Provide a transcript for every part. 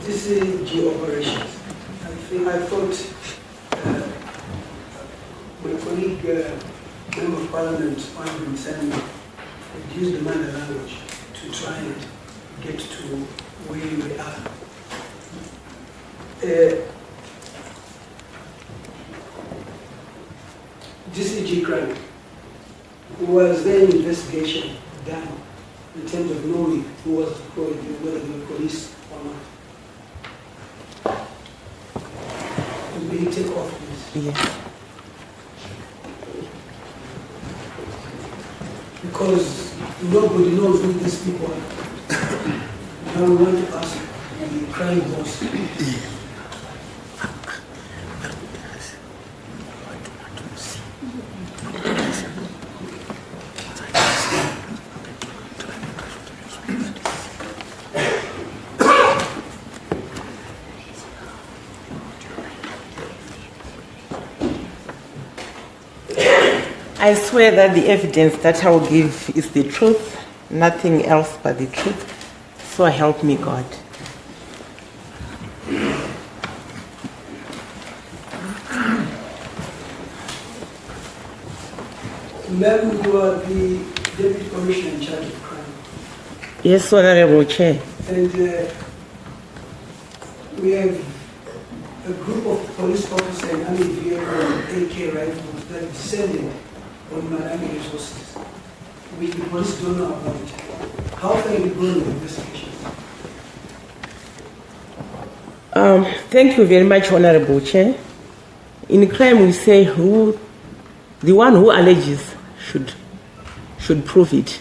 DCG operations. I thought my colleague, Member of Parliament, Honorable Sani, had used the Manda language to try and get to where we are. DCG crime, was there an investigation done in terms of knowing who was deployed, whether they were police or not? Will you take off, please? Yes. Because nobody knows who these people are. Now we want to ask the crime boss. I swear that the evidence that I will give is the truth, nothing else but the truth. So help me God. Ma'am, you are the Deputy Commissioner in charge of crime. Yes, Honorable Chair. And we have a group of police officers and army vehicle and AK rifles that descended on Marangi resources, which the police don't know about. How far are you going with the investigation? Thank you very much, Honorable Chair. In crime, we say the one who alleges should prove it.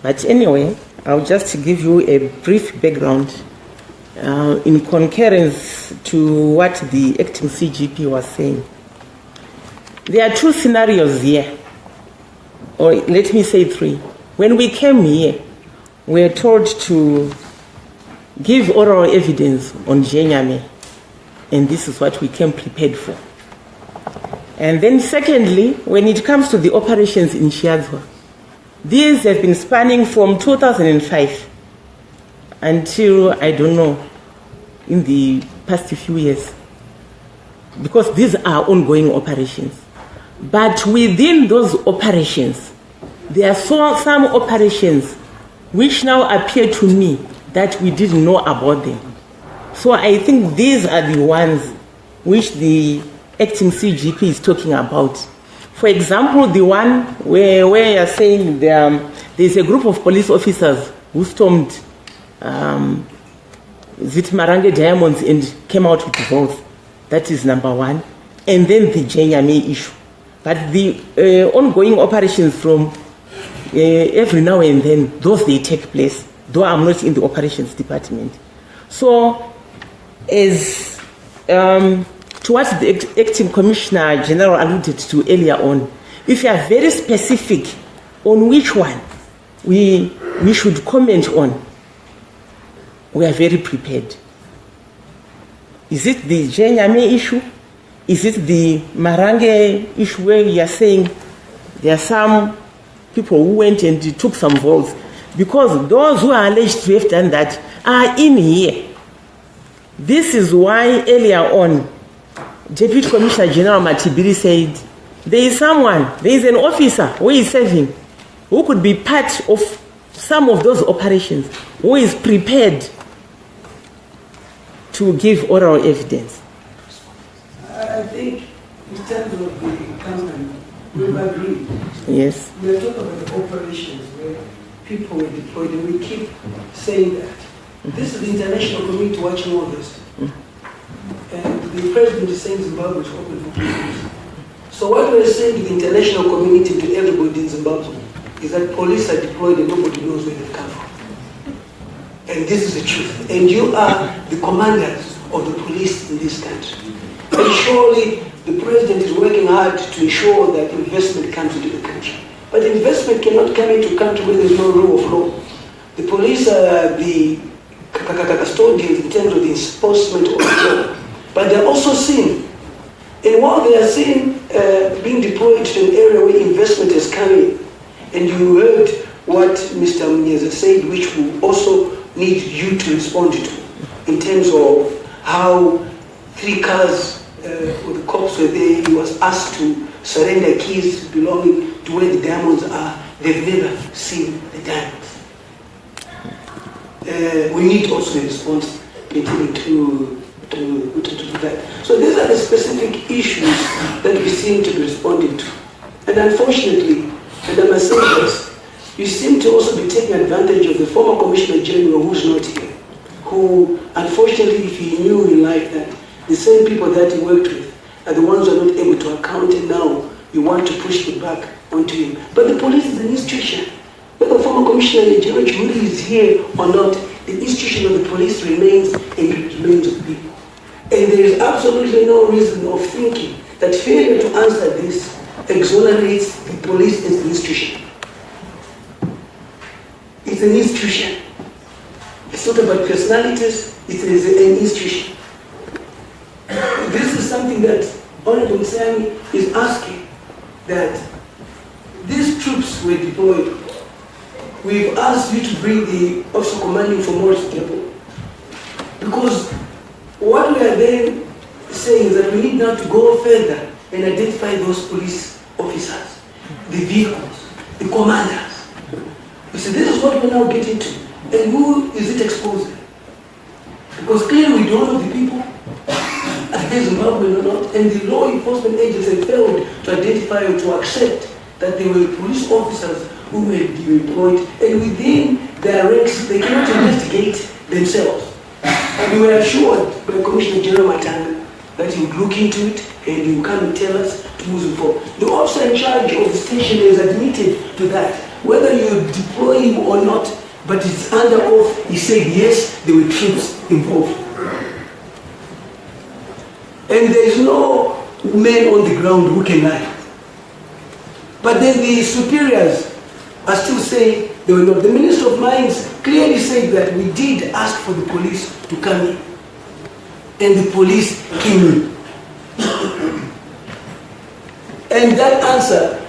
But anyway, I'll just give you a brief background in concurrence to what the acting CGP was saying. There are two scenarios here, or let me say three. When we came here, we were told to give oral evidence on Jenyame, and this is what we came prepared for. And then secondly, when it comes to the operations in Chidhakwa, these have been spanning from 2005 until, I don't know, in the past few years, because these are ongoing operations. But within those operations, there are some operations which now appear to me that we didn't know about them. So I think these are the ones which the acting CGP is talking about. For example, the one where you're saying there's a group of police officers who stormed Marange Diamonds and came out with both. That is number one. And then the Jenyame issue. But the ongoing operations from every now and then, those they take place, though I'm not in the operations department. So, as to what the acting Commissioner General alluded to earlier on, if you are very specific on which one we should comment on, we are very prepared. Is it the Jenyame issue? Is it the Marange issue where you are saying there are some people who went and took some votes? Because those who are alleged to have done that are in here. This is why earlier on, Deputy Commissioner General Matibiri said, there is an officer who is serving, who could be part of some of those operations, who is prepared to give oral evidence. I think in terms of the company, we agree. Yes. We are talking about the operations where people were deployed, and we keep saying that. This is the international community watching all this. And the president is saying Zimbabwe is open for business. So what we're saying to the international community, to everybody in Zimbabwe, is that police are deployed and nobody knows where they've come from. And this is the truth. And you are the commanders of the police in this country. And surely the president is working hard to ensure that investment comes into the country. But investment cannot come into a country where there's no rule of law. The police are the custodians in terms of the enforcement of the law. But they're also seen. And while they are seen being deployed to an area where investment is coming, and you heard what Mr. Mutasa said, which we also need you to respond to, in terms of how 3 cars with the cops were there. He was asked to surrender keys belonging to where the diamonds are. They've never seen the diamonds. We need also a response to that. So these are the specific issues that we seem to be responding to. And unfortunately, and I must say this, you seem to also be taking advantage of the former Commissioner General who's not here, who, unfortunately, if he knew in life that the same people that he worked with are the ones who are not able to account, and now you want to push it back onto him. But the police is an institution. Whether the former Commissioner General is here or not, the institution of the police remains and it remains of people. And there is absolutely no reason of thinking that failure to answer this exonerates the police as an institution. It's an institution. It's not about personalities, it is an institution. This is something that Honorable Nsami is asking, that these troops were deployed. We've asked you to bring the officer commanding for more stable. Because what we are then saying is that we need now to go further and identify those police officers, the vehicles, the commanders. You see, this is what we're now getting to. And who is it exposing? Because clearly we don't know the people, either Zimbabwe or not, and the law enforcement agents have failed to identify or to accept that they were police officers who were deployed, and within their ranks they cannot investigate themselves. And we were assured by Commissioner General Matanga that he would look into it and he would come and tell us to move forward. The officer in charge of the station is admitted to that. Whether you deploy him or not, but it's under oath, he said yes, there were troops involved. And there is no man on the ground who can lie. But then the superiors are still saying they were not. The Minister of Mines clearly said that we did ask for the police to come in. And the police came in. And that answer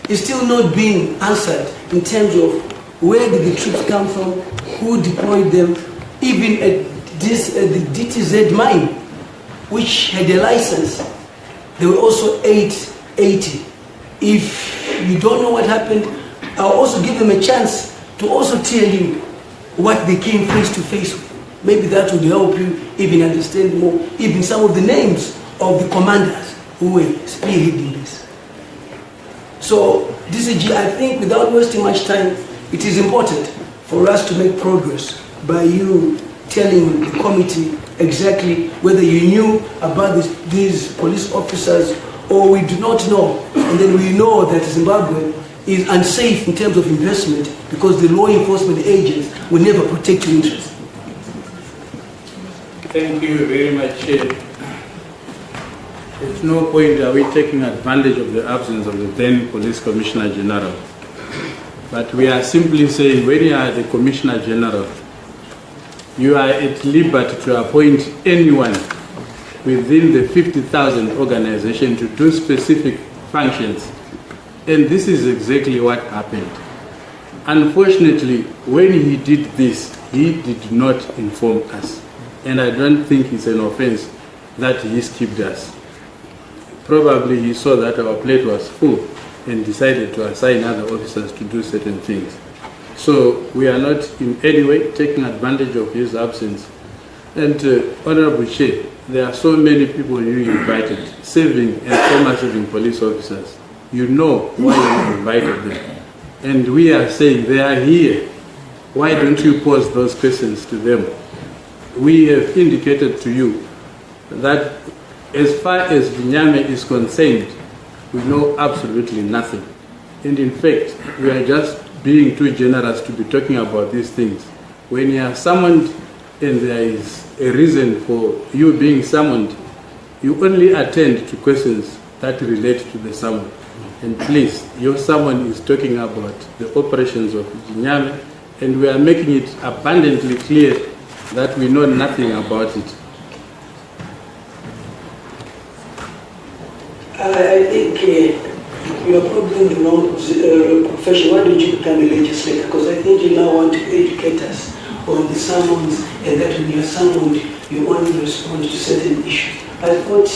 is still not being answered in terms of where did the troops come from, who deployed them, even at this the DTZ mine, which had a license. There were also 880. If you don't know what happened, I'll also give them a chance to also tell you what they came face to face with. Maybe that would help you even understand more, even some of the names of the commanders who were spearheading this. So, DCG, I think without wasting much time, it is important for us to make progress by you telling the committee exactly whether you knew about these police officers or we do not know, and then we know that Zimbabwe is unsafe in terms of investment because the law enforcement agents will never protect your interests. Thank you very much. At no point are we taking advantage of the absence of the then Police Commissioner General. But we are simply saying when you are the Commissioner General, you are at liberty to appoint anyone within the 50,000 organization to do specific functions. And this is exactly what happened. Unfortunately, when he did this, he did not inform us. And I don't think it's an offense that he skipped us. Probably he saw that our plate was full and decided to assign other officers to do certain things. So we are not in any way taking advantage of his absence. And Honorable Chair, there are so many people you invited, serving and former serving police officers. You know why you invited them. And we are saying they are here. Why don't you pose those questions to them? We have indicated to you that as far as Vinyame is concerned, we know absolutely nothing. And in fact, we are just being too generous to be talking about these things. When you are summoned and there is a reason for you being summoned, you only attend to questions that relate to the summon. And please, your summon is talking about the operations of Vinyame, and we are making it abundantly clear that we know nothing about it. I think you are probably in the wrong profession. Why don't you become a legislator? Because I think you now want to educate us on the summons, and that when you are summoned, you only respond to certain issues. I thought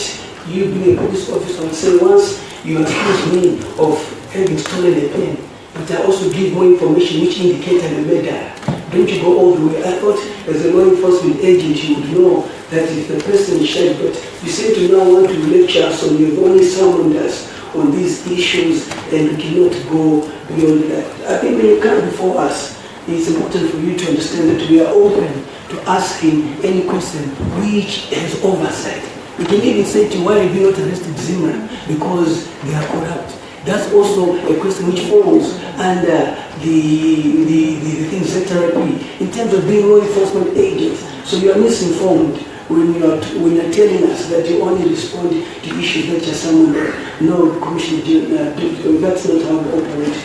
you being a police officer would say, once you accuse me of having stolen a pen, but I also give more information which indicate I'm a murderer. Don't you go all the way? I thought as a law enforcement agent you would know that if the person is shy, but you seem to now want to lecture us on you've only summoned us on these issues and we cannot go beyond that. I think when you come before us, it's important for you to understand that we are open to asking any question which has oversight. We can even say to you, why have you not arrested Zimra? Because they are corrupt. That's also a question which falls under the things ZRP in terms of being law enforcement agents. So you are misinformed when you're telling us that you only respond to issues that are summoned. No, Commissioner, that's not how we operate.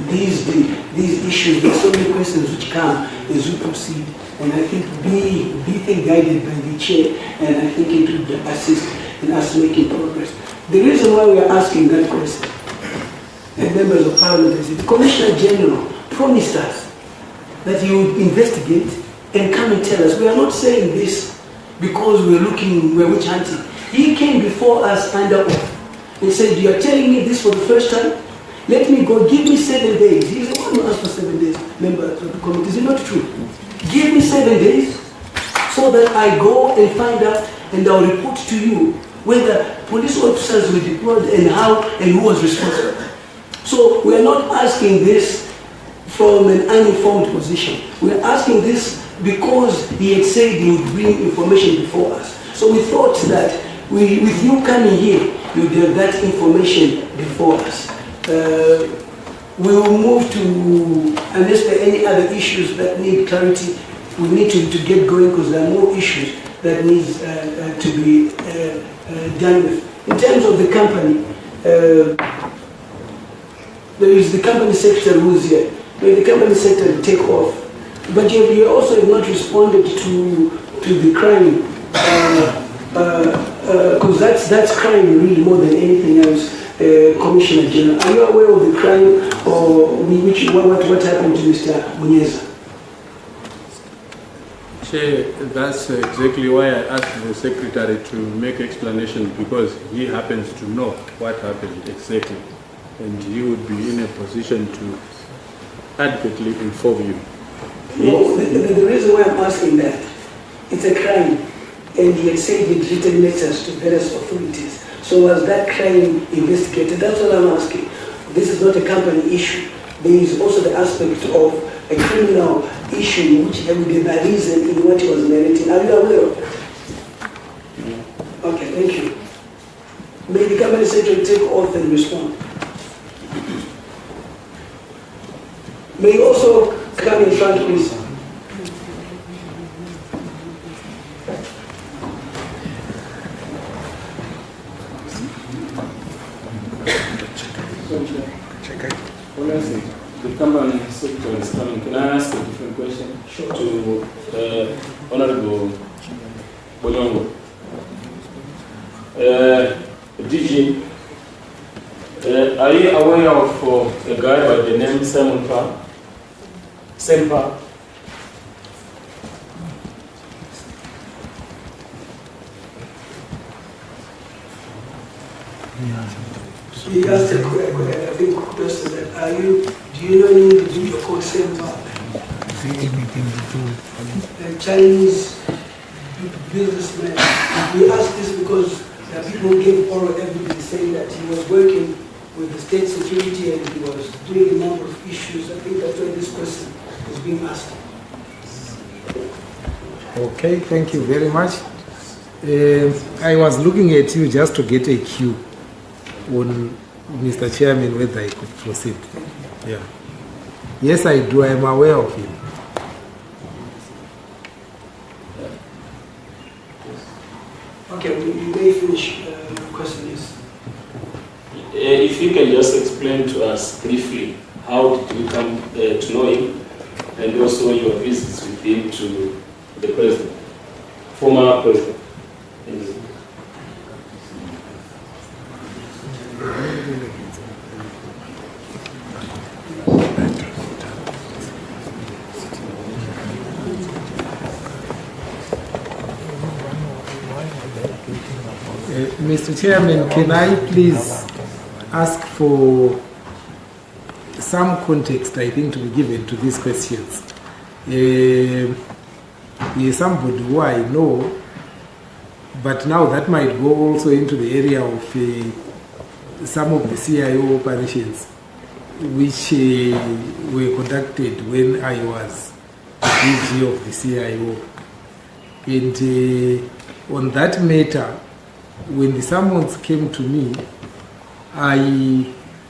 These issues, there are so many questions which come as we proceed. And I think be guided by the chair, and I think it would assist in us making progress. The reason why we are asking that question, and members of Parliament, is the Commissioner General promised us that he would investigate and come and tell us. We are not saying this because we're witch hunting. He came before us under oath and said, you are telling me this for the first time? Let me go, give me 7 days. He's the one who asked for 7 days, members of the committee. Is it not true? Give me 7 days so that I go and find out and I'll report to you whether police officers were deployed and how and who was responsible. So we are not asking this from an uninformed position. We are asking this because he had said he would bring information before us. So we thought that with you coming here, you would have that information before us. We will move to, unless there are any other issues that need clarity, we need to get going because there are more issues that need to be done with. In terms of the company, there is the company secretary who is here. May the company secretary take off. But you also have not responded to the crime, because that's crime really more than anything else. Commissioner General, are you aware of the crime or what happened to Mr. Munyeza? Chair, that's exactly why I asked the Secretary to make explanation, because he happens to know what happened exactly, and he would be in a position to adequately inform you. No, the reason why I'm asking that, it's a crime, and he had said he'd written letters to various authorities. So was that crime investigated? That's what I'm asking. This is not a company issue. There is also the aspect of a criminal issue which would be the reason in what he was narrating. Are you aware of that? Okay, thank you. May the company secretary take oath and respond. May you also come in front, please. The company secretary is coming. Can I ask a different question? Sure. To Honorable Bonyongwe? DG, are you aware of a guy by the name Sempa? He asked a question that do you know any individual called Sempa? A Chinese businessman. We asked this because people gave oral evidence saying that he was working with the state security and he was doing a number of issues. I think that's why this question is being asked. Okay, thank you very much. I was looking at you just to get a cue on Mr. Chairman whether I could proceed. Yeah. Yes, I do. I am aware of him. Okay, you may finish the question, yes. If you can just explain to us briefly, how did you come to know him, and also your visits with him to the president, former president? Mr. Chairman, can I please ask for some context, I think, to be given to these questions? He is somebody who I know, but now that might go also into the area of some of the CIO operations which were conducted when I was the DG of the CIO. And on that matter, when the summons came to me, I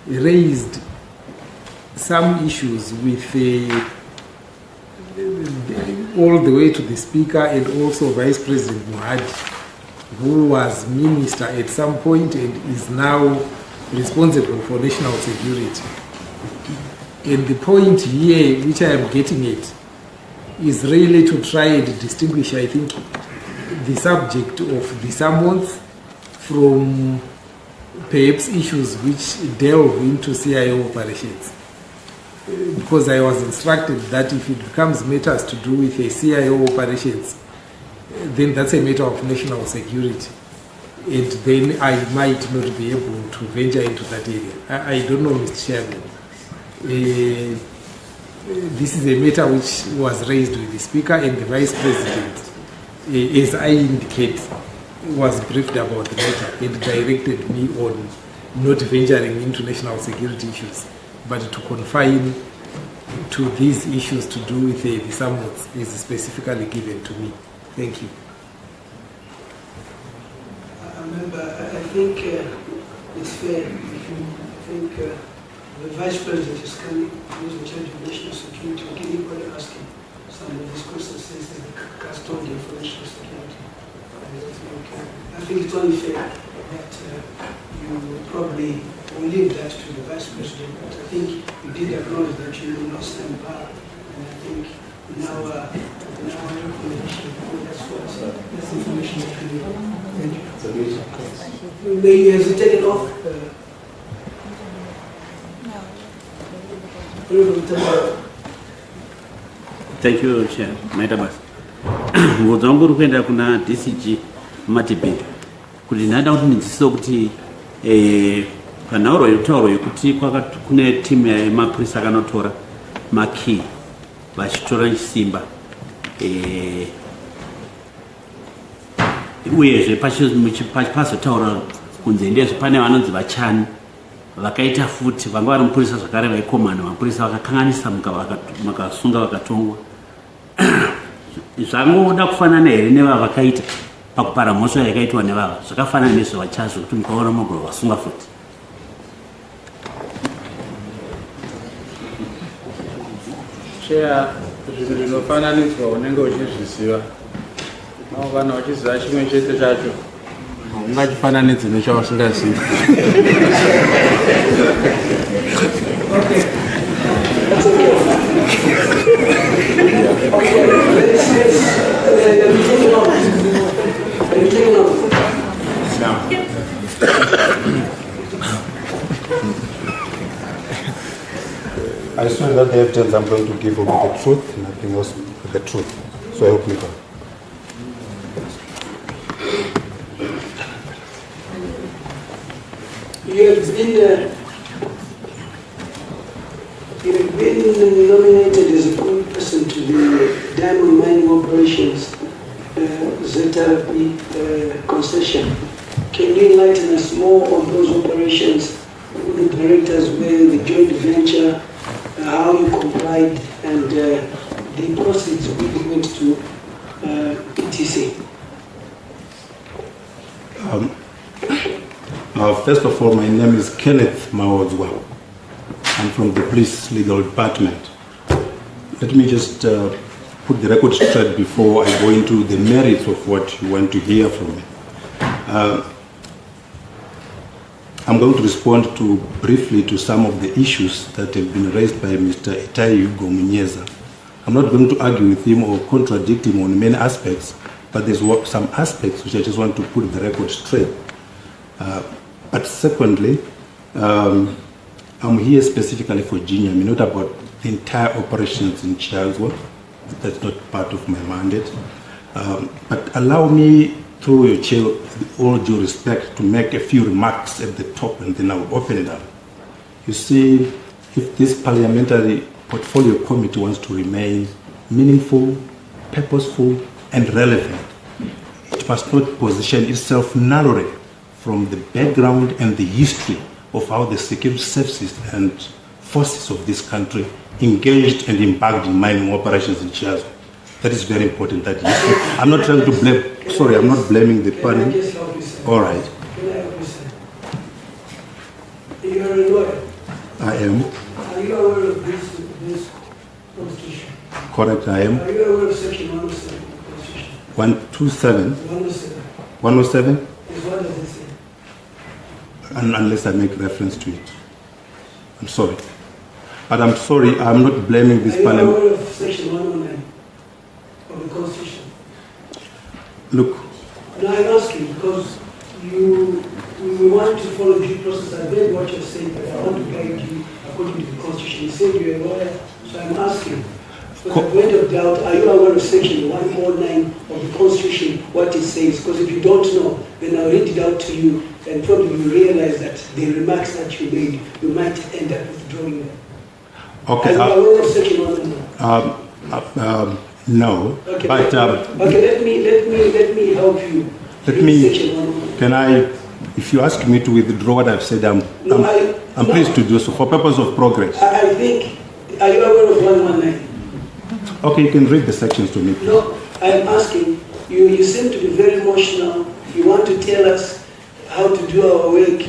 raised some issues with all the way to the Speaker and also Vice President Muhadi, who was Minister at some point and is now responsible for national security. And the point here, which I am getting at, is really to try and distinguish, I think, the subject of the summons from perhaps issues which delve into CIO operations. Because I was instructed that if it becomes matters to do with a CIO operations, then that's a matter of national security. And then I might not be able to venture into that area. I don't know, Mr. Chairman. This is a matter which was raised with the Speaker and the Vice President, as I indicate, was briefed about the matter and directed me on not venturing into national security issues, but to confine to these issues to do with the summons is specifically given to me. Thank you. I think it's fair. I think the Vice President is coming, who is in charge of national security. We can equally ask him some of these questions since he's the custodian for national security. I think it's only fair that you probably will leave that to the Vice President. But I think you did acknowledge that you will not stand by. And I think now recommendation, that's information that we need. Thank you. Has he taken off? Thank you, Chair. Madam. Ngozangu rukwenda kuna DCG Matibindi. Kuti ndada kuti ndidziso kuti panhauro yekutauro yekuti kune timu yemapurisa akanotora makey vachitora chisimba uyezve pazotaura kunze ndezve pane vanonzi vachani vakaita futi vanga vari mupurisa zvakare vaikomana mapurisa vakakanganisa makasunga vakatongwa zvangoda kufanana here nevava vakaita pakupara mhosva yakaitwa nevava zvakafanana nezvevachazvo kuti mukaona mogoro vasunga futi. Chair, zvinhu zvinofananidzwa unenge uchizviziva kana uchiziva chimwe chete chacho ungachifananidze nechausingazivi. I swear that the evidence I'm going to give will be the truth, nothing else but the truth. So I hope you can. You have been nominated as a point person to the diamond mining operations ZRP concession. Can you enlighten us more on those operations, who the directors were, the joint venture, how you complied, and the proceeds we went to ETC? First of all, my name is Kenneth Maodzwa. I'm from the police legal department. Let me just put the record straight before I go into the merits of what you want to hear from me. I'm going to respond briefly to some of the issues that have been raised by Mr. Itayu Gomunyeza. I'm not going to argue with him or contradict him on many aspects, but there's some aspects which I just want to put the record straight. But secondly, I'm here specifically for Ginyami, not about the entire operations in Chazwa. That's not part of my mandate. But allow me through your chair, with all due respect, to make a few remarks at the top and then I'll open it up. You see, if this Parliamentary Portfolio Committee wants to remain meaningful, purposeful, and relevant, it must not position itself narrowly from the background and the history of how the security services and forces of this country engaged and embarked in mining operations in Chiazo. That is very important. That history. I'm not trying to blame, sorry, I'm not blaming the panel. All right. Can I help you, sir? You are a lawyer. I am. Are you aware of this constitution? Correct, I am. Are you aware of section 107 of the constitution? 127. 107. 107? Yes, what does it say? Unless I make reference to it. I'm sorry. But I'm sorry, I'm not blaming this Are you parliament. aware of section 109 of the constitution? Look, No, I'm asking because we want to follow due process. I read what you're saying, but I want to guide you according to the constitution. You said you're a lawyer, so I'm asking. For the point of doubt, are you aware of section 109 of the constitution, what it says? Because if you don't know, then I'll read it out to you and probably you realize that the remarks that you made, you might end up withdrawing them. okay. Are you aware of section 109? No. Okay, But okay, let me help you. let Read me, section 109. can I, if you ask me to withdraw what I've said, I'm pleased to do so for purpose of progress. I think, are you aware of 119? Okay, you can read the sections to me, please. No, I'm asking, you seem to be very emotional. You want to tell us how to do our work.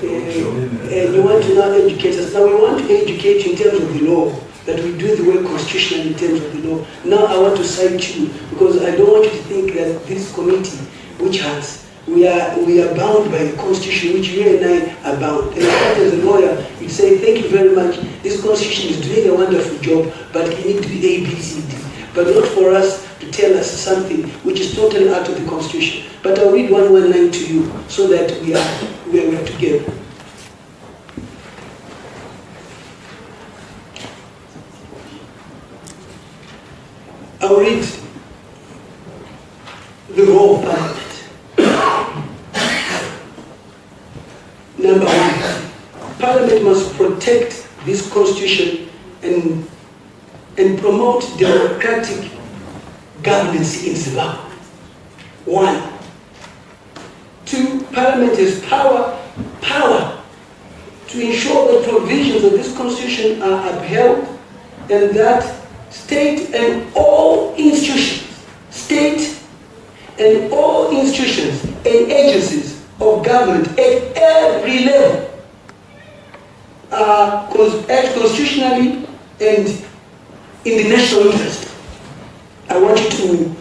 And you want to now educate us. Now we want to educate you in terms of the law, that we do the work constitutionally in terms of the law. Now I want to cite you, because I don't want you to think that this committee, which has, we are bound by the constitution, which you and I are bound. And as a lawyer, you'd say, thank you very much. This constitution is doing a wonderful job, but it needs to be A, B, C, D. But not for us to tell us something which is totally out of the constitution. But I'll read 119 to you so that we are together. I'll read the role of Parliament. Number one, Parliament must protect this constitution and promote democratic governance in Zimbabwe. 1. 2, Parliament has power to ensure that provisions of this constitution are upheld and that state and all institutions and agencies of government at every level act constitutionally and in the national interest. I want you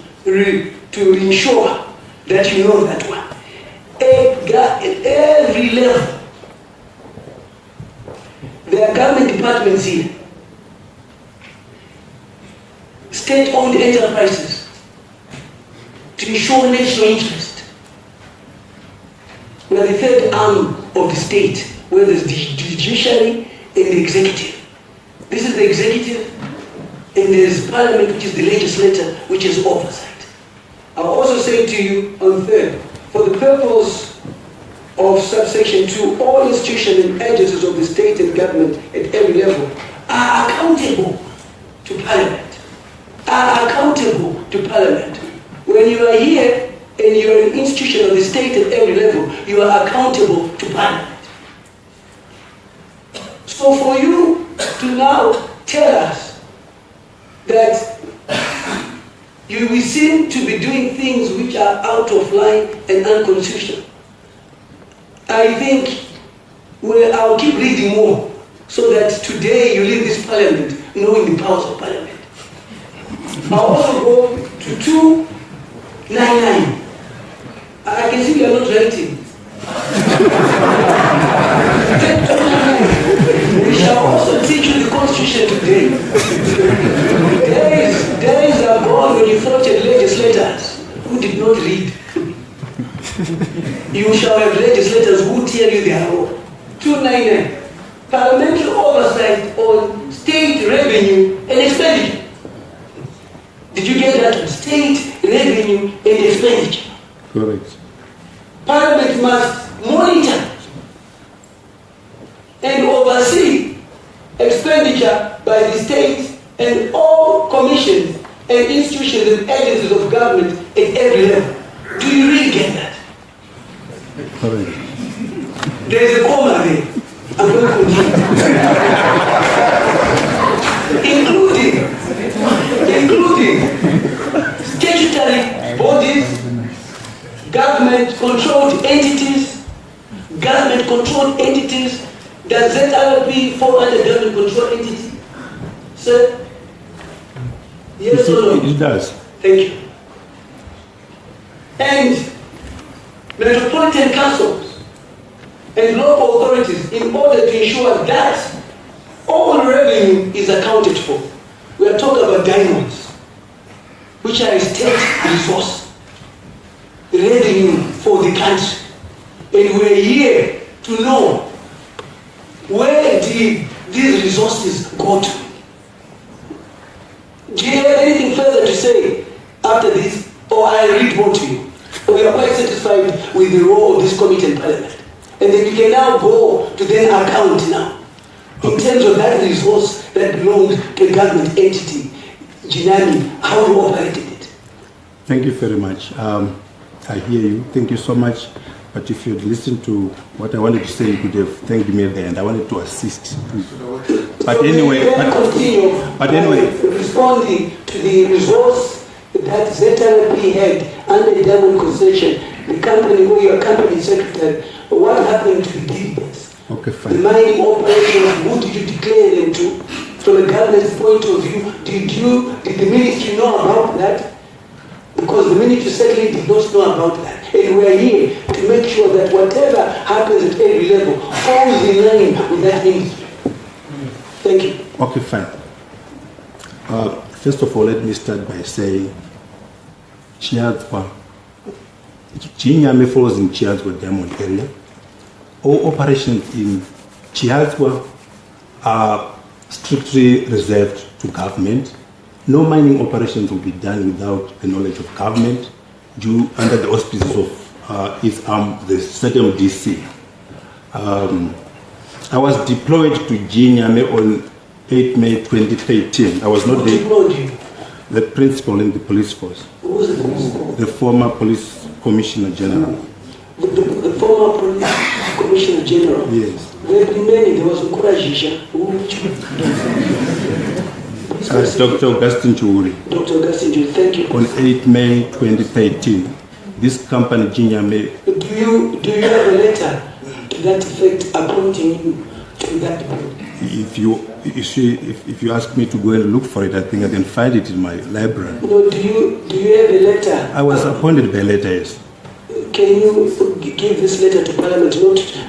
to ensure that you know that one. At every level, there are government departments here, state-owned enterprises, to ensure national interest. We are the third arm of the state, where there's the judiciary and the executive. This is the executive, and there's Parliament, which is the legislature, which is oversight. I'll also say to you on third, for the purpose of subsection 2, all institutions and agencies of the state and government at every level are accountable to Parliament. When you are here and you are an institution of the state at every level, you are accountable to Parliament. So for you to now tell us that we seem to be doing things which are out of line and unconstitutional, I think I'll keep reading more so that today you leave this Parliament knowing the powers of Parliament. I'll also go to 299. I can see you are not writing. Take 299. We shall also teach you the Constitution today. Days are gone when you thought you had legislators who did not read. You shall have legislators who tell you their role. 299. Parliamentary oversight on state revenue and expenditure. Did you get that? State revenue and expenditure. Correct. Parliament must monitor and oversee expenditure by the state and all commissions and institutions and agencies of government at every level. Do you really get that? Correct. There's a comma there. I'm going to continue. including statutory bodies, government-controlled entities. Does ZRP fall under government-controlled entity? Sir? Yes or no? It does. Thank you. And metropolitan councils and local authorities, in order to ensure that all revenue is accounted for. We are talking about diamonds, which are a state resource, revenue for the country. And we're here to know where did these resources go to. Do you have anything further to say after this, or I read more to you? We are quite satisfied with the role of this committee in Parliament. And then we can now go to then account now, in terms of that resource that belongs to a government entity, Jinami, how you operated it. Thank you very much. I hear you. Thank you so much. But if you'd listened to what I wanted to say, you could have thanked me at the end. I wanted to assist. But so anyway, but anyway, responding to the resource that ZRP had under Diamond concession, the company where your company secretary, what happened to the deeds? Okay, The fine. mining operations, who did you declare them to? From a government's point of view, did the ministry know about that? Because the ministry certainly did not know about that. And we are here to make sure that whatever happens at every level falls in line with that ministry. Thank you. Okay, fine. First of all, let me start by saying Chidhakwa. Chinyame falls in Chidhakwa Diamond area. All operations in Chidhakwa are strictly reserved to government. No mining operations will be done without the knowledge of government, due under the auspices of its arm, the ZMDC. I was deployed to Chinyame on 8 May 2013. I was not the principal in the police force. Who was the principal? The former police commissioner general. The former police commissioner general? Yes. There have been many. There was Nkurajisha. Dr. Augustine Churi. Dr. Augustine Churi, thank you. On 8 May 2013. This company, Chinyame. Do you have a letter to that effect appointing you to that board? If you ask me to go and look for it, I think I can find it in my library. No, do you have a letter? I was appointed by letter, yes. Can you give this letter to Parliament,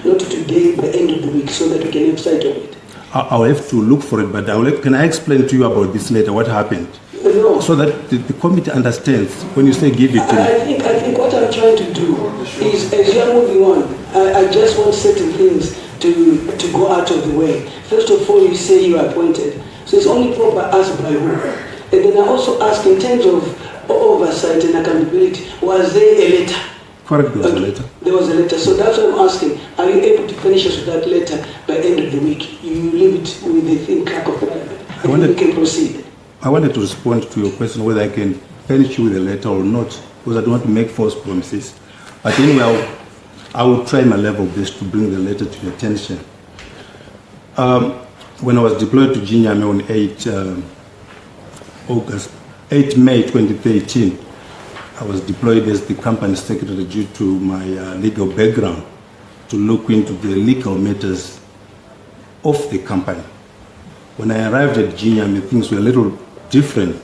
not today, by the end of the week, so that we can have sight of it? I'll have to look for it, but can I explain to you about this letter, what happened? No. So that the committee understands when you say give it to me. I think what I'm trying to do is, as you're moving on, I just want certain things to go out of the way. First of all, you say you are appointed. So it's only proper ask by who. And then I also ask in terms of oversight and accountability, was there a letter? Correct, there was a letter. There was a letter. So that's what I'm asking. Are you able to finish us with that letter by the end of the week? You leave it with the thin clerk of Parliament. And we can proceed. I wanted to respond to your question whether I can furnish you with a letter or not, because I don't want to make false promises. But anyway, I will try my level best to bring the letter to your attention. When I was deployed to Chinyame on 8 May 2013, I was deployed as the company secretary due to my legal background to look into the legal matters of the company. When I arrived at Chinyame, things were a little different.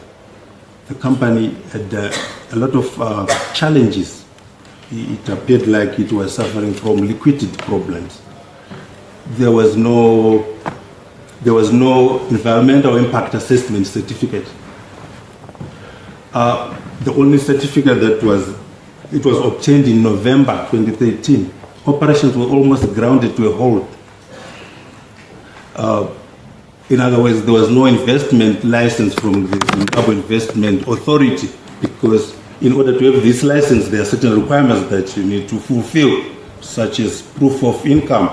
The company had a lot of challenges. It appeared like it was suffering from liquidity problems. There was no environmental impact assessment certificate. The only certificate that was obtained in November 2013. Operations were almost grounded to a halt. In other words, there was no investment license from the Zimbabwe Investment Authority because in order to have this license, there are certain requirements that you need to fulfill, such as proof of income,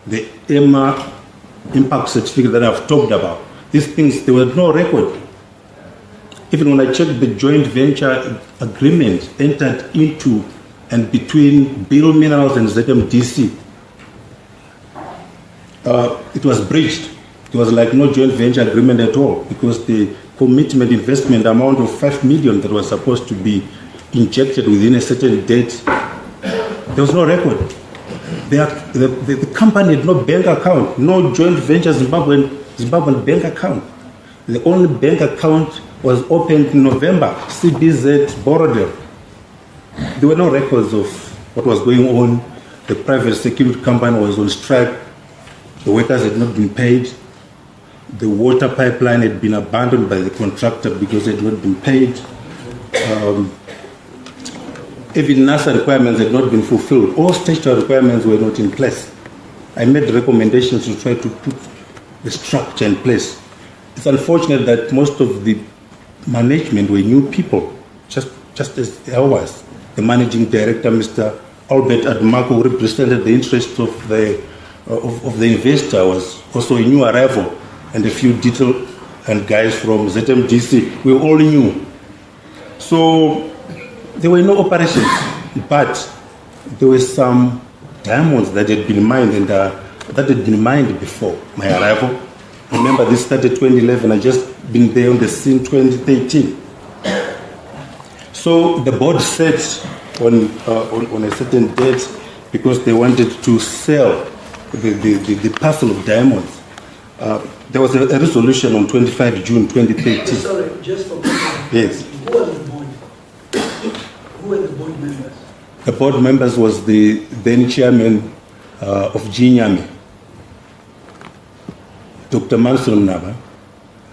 the EMA impact certificate that I've talked about. These things, there was no record. Even when I checked the joint venture agreement entered into and between Bill Minerals and ZMDC, it was breached. There was like no joint venture agreement at all, because the commitment investment amount of 5 million that was supposed to be injected within a certain date, there was no record. The company had no bank account, no joint venture Zimbabwean bank account. The only bank account was opened in November, CBZ Borodale. There were no records of what was going on. The private security company was on strike. The workers had not been paid. The water pipeline had been abandoned by the contractor because it had not been paid. Even NASA requirements had not been fulfilled. All statutory requirements were not in place. I made recommendations to try to put the structure in place. It's unfortunate that most of the management were new people, just as I was. The managing director, Mr. Obert Admako, who represented the interests of the investor, was also a new arrival, and a few detail and guys from ZMDC. We were all new. So there were no operations, but there were some diamonds that had been mined and that had been mined before my arrival. Remember, this started 2011. I just been there on the scene 2013. So the board set on a certain date because they wanted to sell the parcel of diamonds. There was a resolution on 25 June 2013. Sorry, just for yes. Who are the board? Who were the board members? The board members was the then chairman of GNYAME, Dr. Manson Mnaba.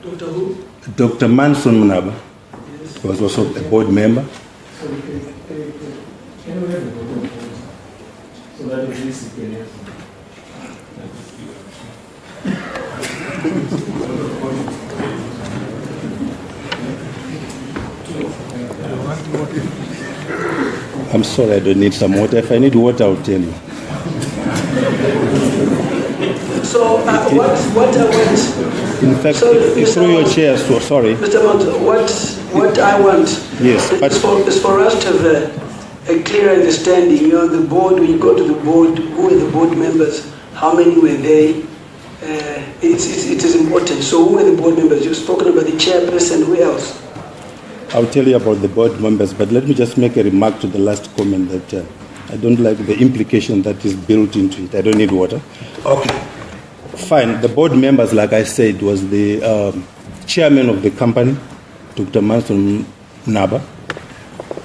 Dr. who? Dr. Manson Mnaba. Yes. Was also a board member. So we can we have the board members? So that is this I'm sorry, I don't need some water. If I need water, I'll tell you. So what I want... In fact, through your chair, so sorry. Mr. Mount, what I want yes, is for us to have a clear understanding. You know, the board, when you go to the board, who are the board members, how many were they? It is important. So who are the board members? You've spoken about the chairperson, who else? I'll tell you about the board members, but let me just make a remark to the last comment that I don't like the implication that is built into it. I don't need water. Okay, fine. The board members, like I said, was the chairman of the company, Dr. Manson Mnaba.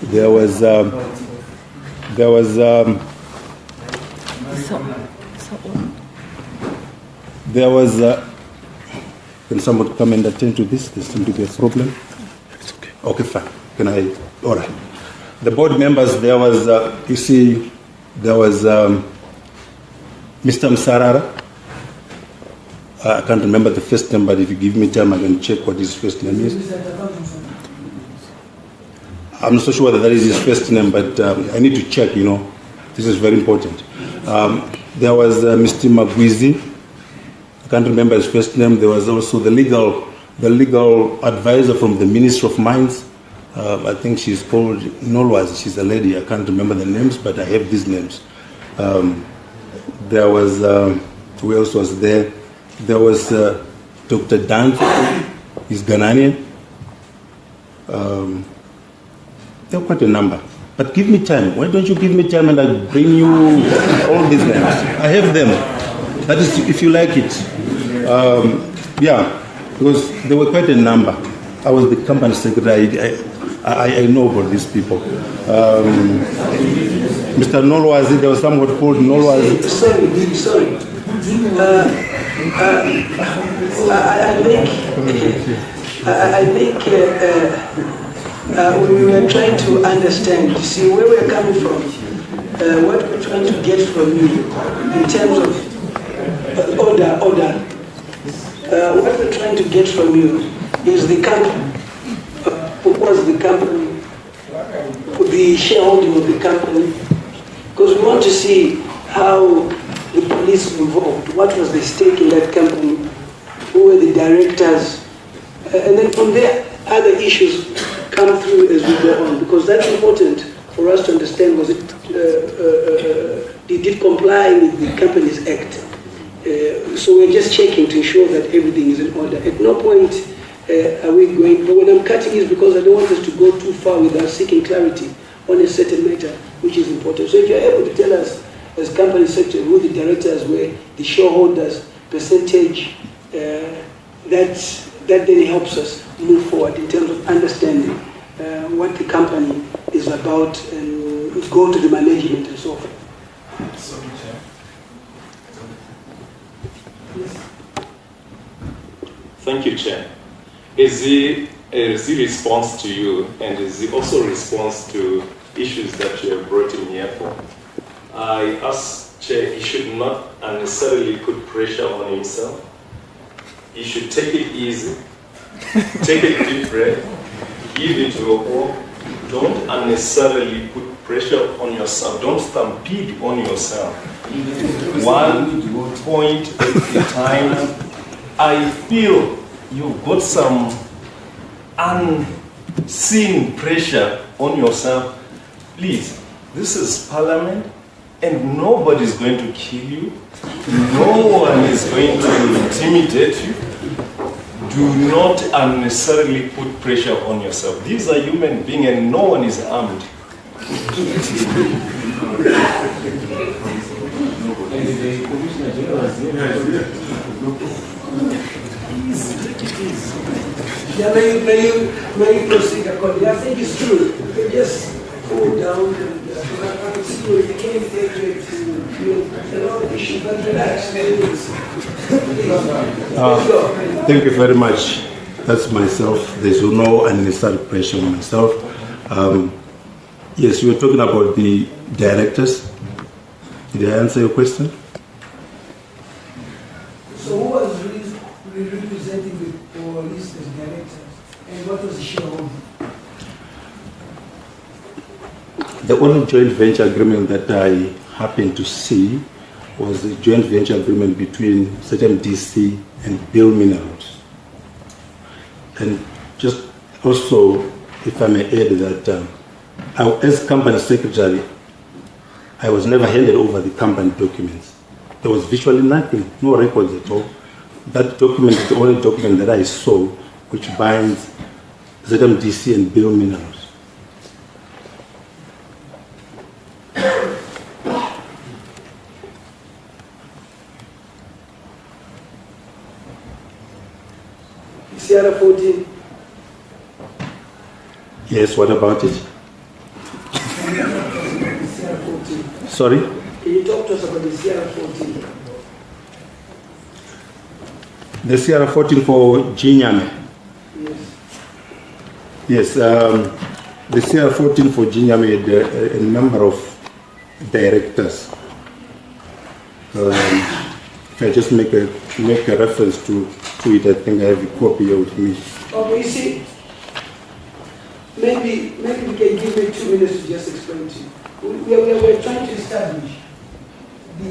There was can someone come and attend to this? There seems to be a problem. It's okay. Okay, fine. Can I? All right. The board members, there was, there was Mr. Msarara. I can't remember the first name, but if you give me time, I can check what his first name is. I'm not so sure whether that is his first name, but I need to check, you know. This is very important. There was Mr. Magwizi. I can't remember his first name. There was also the legal advisor from the Ministry of Mines. I think she's called Nolwazi. She's a lady. I can't remember the names, but I have these names. There was, who else was there? There was Dr. Dan, he's Ghanaian. There were quite a number. But give me time. Why don't you give me time and I'll bring you all these names? I have them. That is, if you like it. Yeah, because there were quite a number. I was the company secretary. I know about these people. Mr. Nolwazi, there was someone called Nolwazi. Sorry. I think we were trying to understand, see where we're coming from, what we're trying to get from you in terms of order. What we're trying to get from you is the company. What was the company the shareholding of the company, because we want to see how the police were involved, what was the stake in that company, who were the directors, and then from there, other issues come through as we go on, because that's important for us to understand, was it, did it comply with the Companies Act? So we're just checking to ensure that everything is in order. At no point are we going, but when I'm cutting is because I don't want us to go too far without seeking clarity on a certain matter, which is important. So if you're able to tell us, as company secretary, who the directors were, the shareholders, percentage, that then helps us move forward in terms of understanding what the company is about and go to the management and so forth. Thank you, Chair. Is the response to you, and is it also a response to issues that you have brought in here for? I ask, Chair, he should not unnecessarily put pressure on himself. He should take it easy, take a deep breath, give it your all. Don't unnecessarily put pressure on yourself. Don't stampede on yourself. 1 point at a time. I feel you've got some unseen pressure on yourself. Please, this is Parliament, and nobody's going to kill you. No one is going to intimidate you. Do not unnecessarily put pressure on yourself. These are human beings, and no one is armed. Yeah, may you proceed accordingly. I think it's true. You can just cool down and I can see where you came to a lot of issues, but relax. Thank you very much. That's myself. There's no unnecessary pressure on myself. Yes, you were talking about the directors. Did I answer your question? So who was representing the police as directors, and what was the shareholding? The only joint venture agreement that I happened to see was the joint venture agreement between ZMDC and Bill Minerals. And just also, if I may add that as company secretary, I was never handed over the company documents. There was virtually nothing, no records at all. That document is the only document that I saw which binds ZMDC and Bill Minerals. Sierra 14. Yes, what about it? Sierra 14. Sorry? Can you talk to us about the Sierra 14? The Sierra 14 for Ginyame. Yes. Yes, the Sierra 14 for Ginyame had a number of directors. If I just make a reference to it, I think I have a copy here with me. Okay, you see, maybe we can give me 2 minutes to just explain to you. We're trying to establish the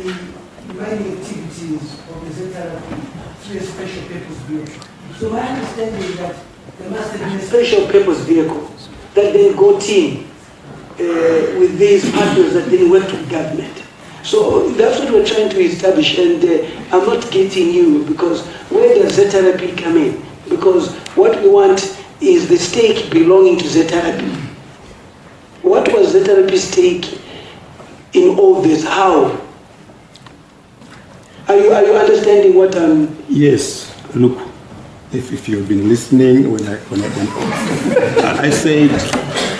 mining activities of the ZRP through a special purpose vehicle. So my understanding is that there must have been a special purpose vehicle that then got in with these partners that then worked with government. So that's what we're trying to establish, and I'm not getting you, because where does ZRP come in? Because what we want is the stake belonging to ZRP. What was ZRP's stake in all this? How? Are you understanding what I'm... Yes, look, if you've been listening, when I said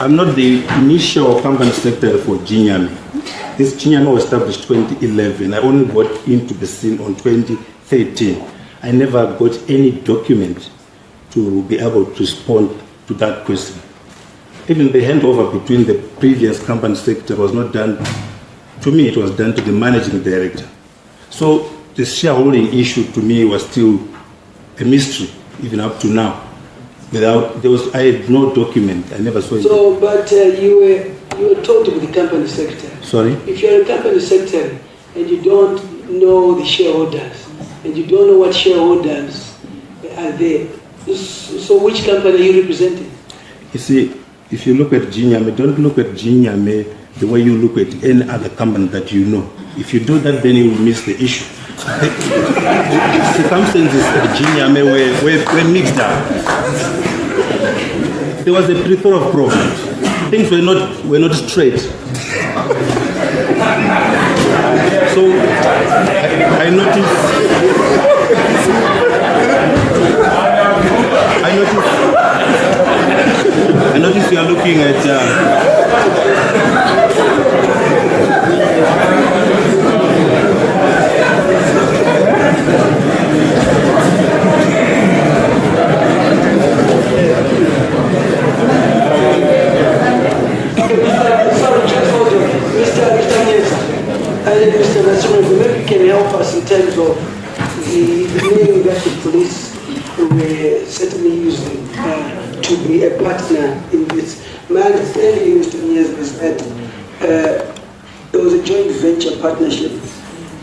I'm not the initial company secretary for Ginyame. This Ginyame was established 2011. I only got into the scene on 2013. I never got any document to be able to respond to that question. Even the handover between the previous company secretary was not done to me, it was done to the managing director. So the shareholding issue to me was still a mystery, even up to now. I had no document. I never saw it. So, but you were told to be the company secretary. Sorry? If you're a company secretary and you don't know the shareholders and you don't know what shareholders are there, so which company are you representing? You see, if you look at Ginyame, don't look at Ginyame the way you look at any other company that you know. If you do that, then you will miss the issue. Circumstances at Ginyame were mixed up. There was a plethora of problems. Things were not straight. So I noticed you are looking at maybe you can help us in terms of the name that the police were certainly using to be a partner in this. My understanding, Mr. Mliswa, is that there was a joint venture partnership.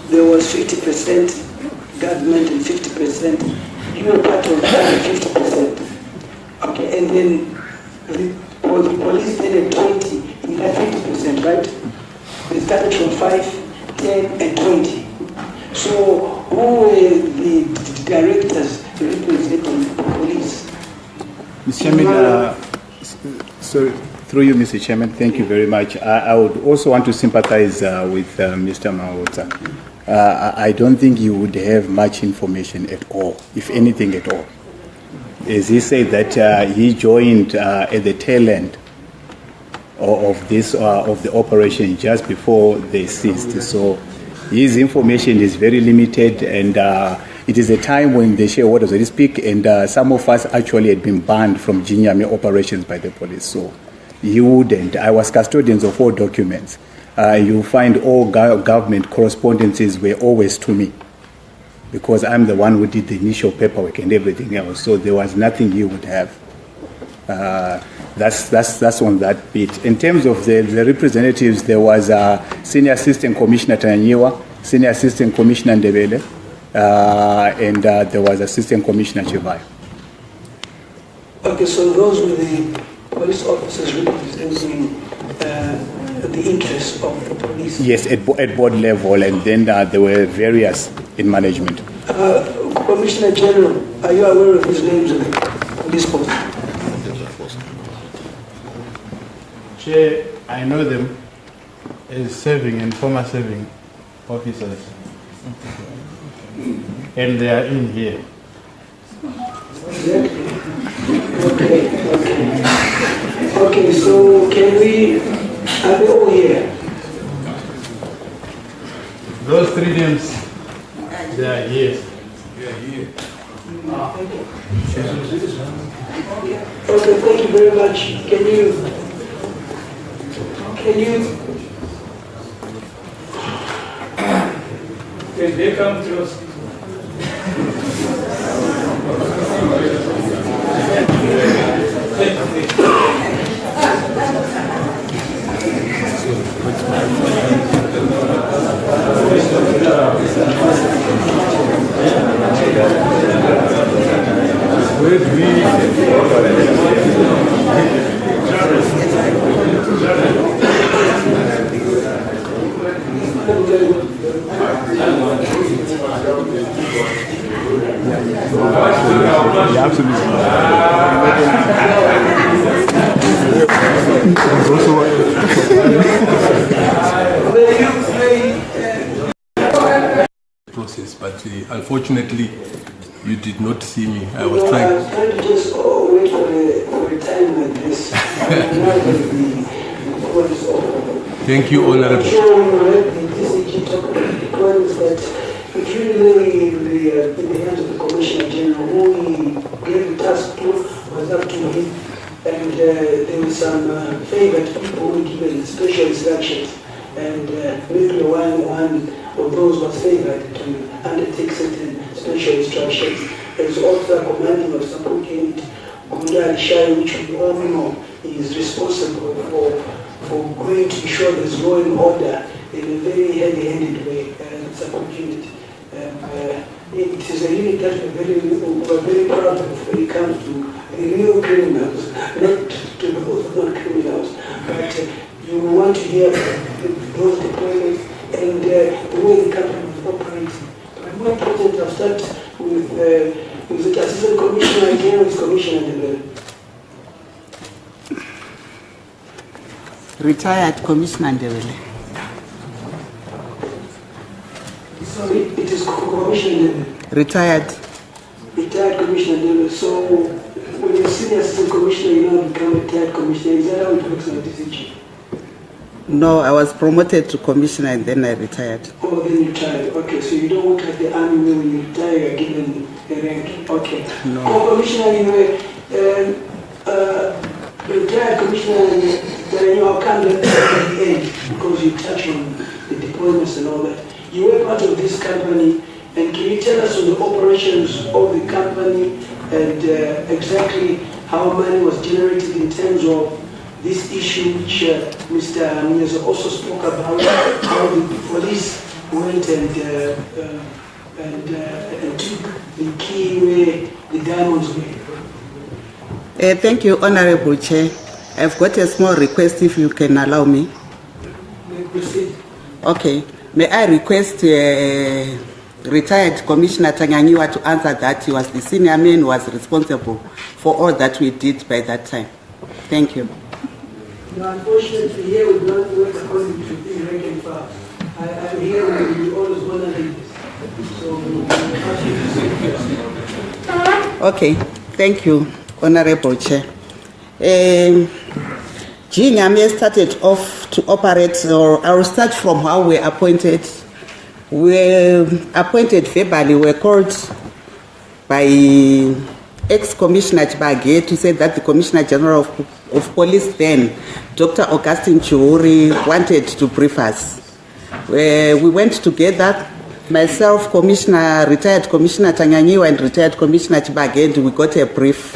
There was 50% government and 50%. You were part of that 50%. Okay, and then the police then had 20 in that 50%, right? They started from 5, 10, and 20. So who were the directors representing the police? Mr. Chairman, sorry, through you, Mr. Chairman, thank you very much. I would also want to sympathize with Mr. Mawota. I don't think you would have much information at all, if anything at all. As he said that he joined at the tail end of this of the operation just before they ceased. So his information is very limited, and it is a time when the shareholders already speak, and some of us actually had been banned from Ginyame operations by the police. So you wouldn't. I was custodians of all documents. You find all government correspondences were always to me, because I'm the one who did the initial paperwork and everything else. So there was nothing you would have. That's on that bit. In terms of the representatives, there was Senior Assistant Commissioner Tanyiwa, Senior Assistant Commissioner Ndebele, and there was Assistant Commissioner Chivayo. Okay, so those were the police officers representing the interests of the police? Yes, at board level, and then there were various in management. Commissioner General, are you aware of his names on this post? Chair, I know them as serving and former serving officers, and they are in here. Okay, so can we, are they all here? Those three names, they are here. Okay, thank you very much. Can you Can they come close? Process, but unfortunately you did not see me. I was trying. I was trying to just wait for a time like this. Thank you, Honorable. I'm sure you read the DCG document, the points that if you really in the hands of the Commissioner General, who he gave the task to was up to him, and there were some favored people who were given special instructions, and maybe one of those was favored to undertake certain special instructions. As also a commanding or support unit Mundari Shai, which we all know is responsible for going to ensure there's law and order in a very heavy-handed way. It's a good unit. It is a unit that we're very proud of when it comes to real criminals, not to those not criminals, but you want to hear those deployments and the way the company is operating. But more important, I'll start with the Assistant Commissioner again, with Commissioner Ndebele. Retired Commissioner Ndebele. Sorry, it is Commissioner Ndebele. Retired. Retired Commissioner Ndebele. So when you're senior Assistant Commissioner, you now become retired Commissioner. Is that how it works on this issue? No, I was promoted to Commissioner and then I retired. Oh, then you retired. Okay, so you don't work at the army where when you retire, you're given a rank. Okay. No. Commissioner, you were retired Commissioner, and I'll come at the end because you touch on the deployments and all that. You were part of this company, and can you tell us on the operations of the company and exactly how money was generated in terms of this issue which Mr. Mliswa also spoke about, how the police went and took the key where the diamonds were? Thank you, Honorable Chair. I've got a small request if you can allow me. May I proceed? Okay. May I request retired Commissioner Tanganyiwa to answer that. He was the senior man who was responsible for all that we did by that time. Thank you. No, unfortunately, here we don't work according to the rank and file. I'm here when we always want to leave this. So, okay, thank you, Honorable Chair. Nyame started off to operate, or I will start from how we appointed. We appointed verbally, we were called by ex-Commissioner Chibage to say that the Commissioner General of Police then, Dr. Augustine Chihuri, wanted to brief us. We went together, myself, retired Commissioner Tanganyiwa and retired Commissioner Chibage, and we got a brief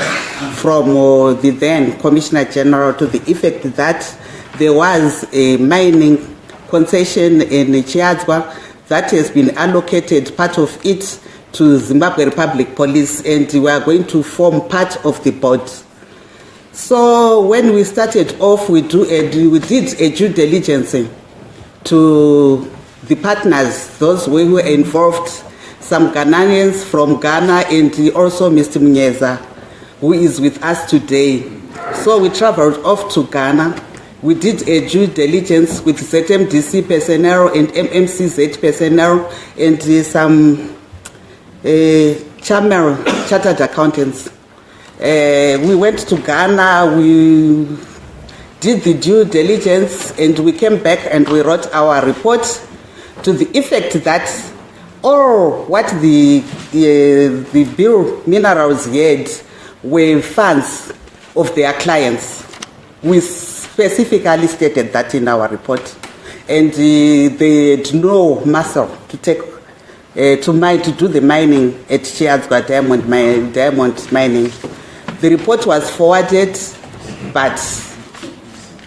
from the then Commissioner General to the effect that there was a mining concession in Chidhakwa that has been allocated, part of it, to Zimbabwe Republic Police, and we are going to form part of the board. So when we started off, we did a due diligence to the partners, those who were involved, some Ghanaians from Ghana, and also Mr. Mnyeza, who is with us today. So we traveled off to Ghana. We did a due diligence with ZMDC personnel and MMCZ personnel and some chartered accountants. We went to Ghana, we did the due diligence, and we came back and we wrote our report to the effect that all what the Bill Minerals had were funds of their clients. We specifically stated that in our report, and they had no muscle to take to do the mining at Chidhakwa diamond mining. The report was forwarded, but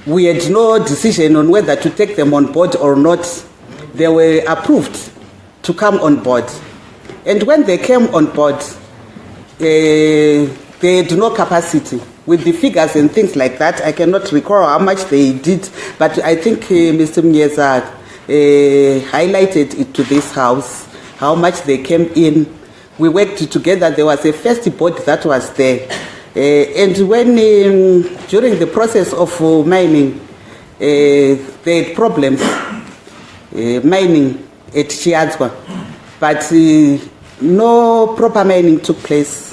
we had no decision on whether to take them on board or not. They were approved to come on board, and when they came on board, they had no capacity. With the figures and things like that, I cannot recall how much they did, but I think Mr. Mnyeza highlighted it to this house, how much they came in. We worked together. There was a first board that was there. And when, during the process of mining, they had problems mining at Chidhakwa, but no proper mining took place.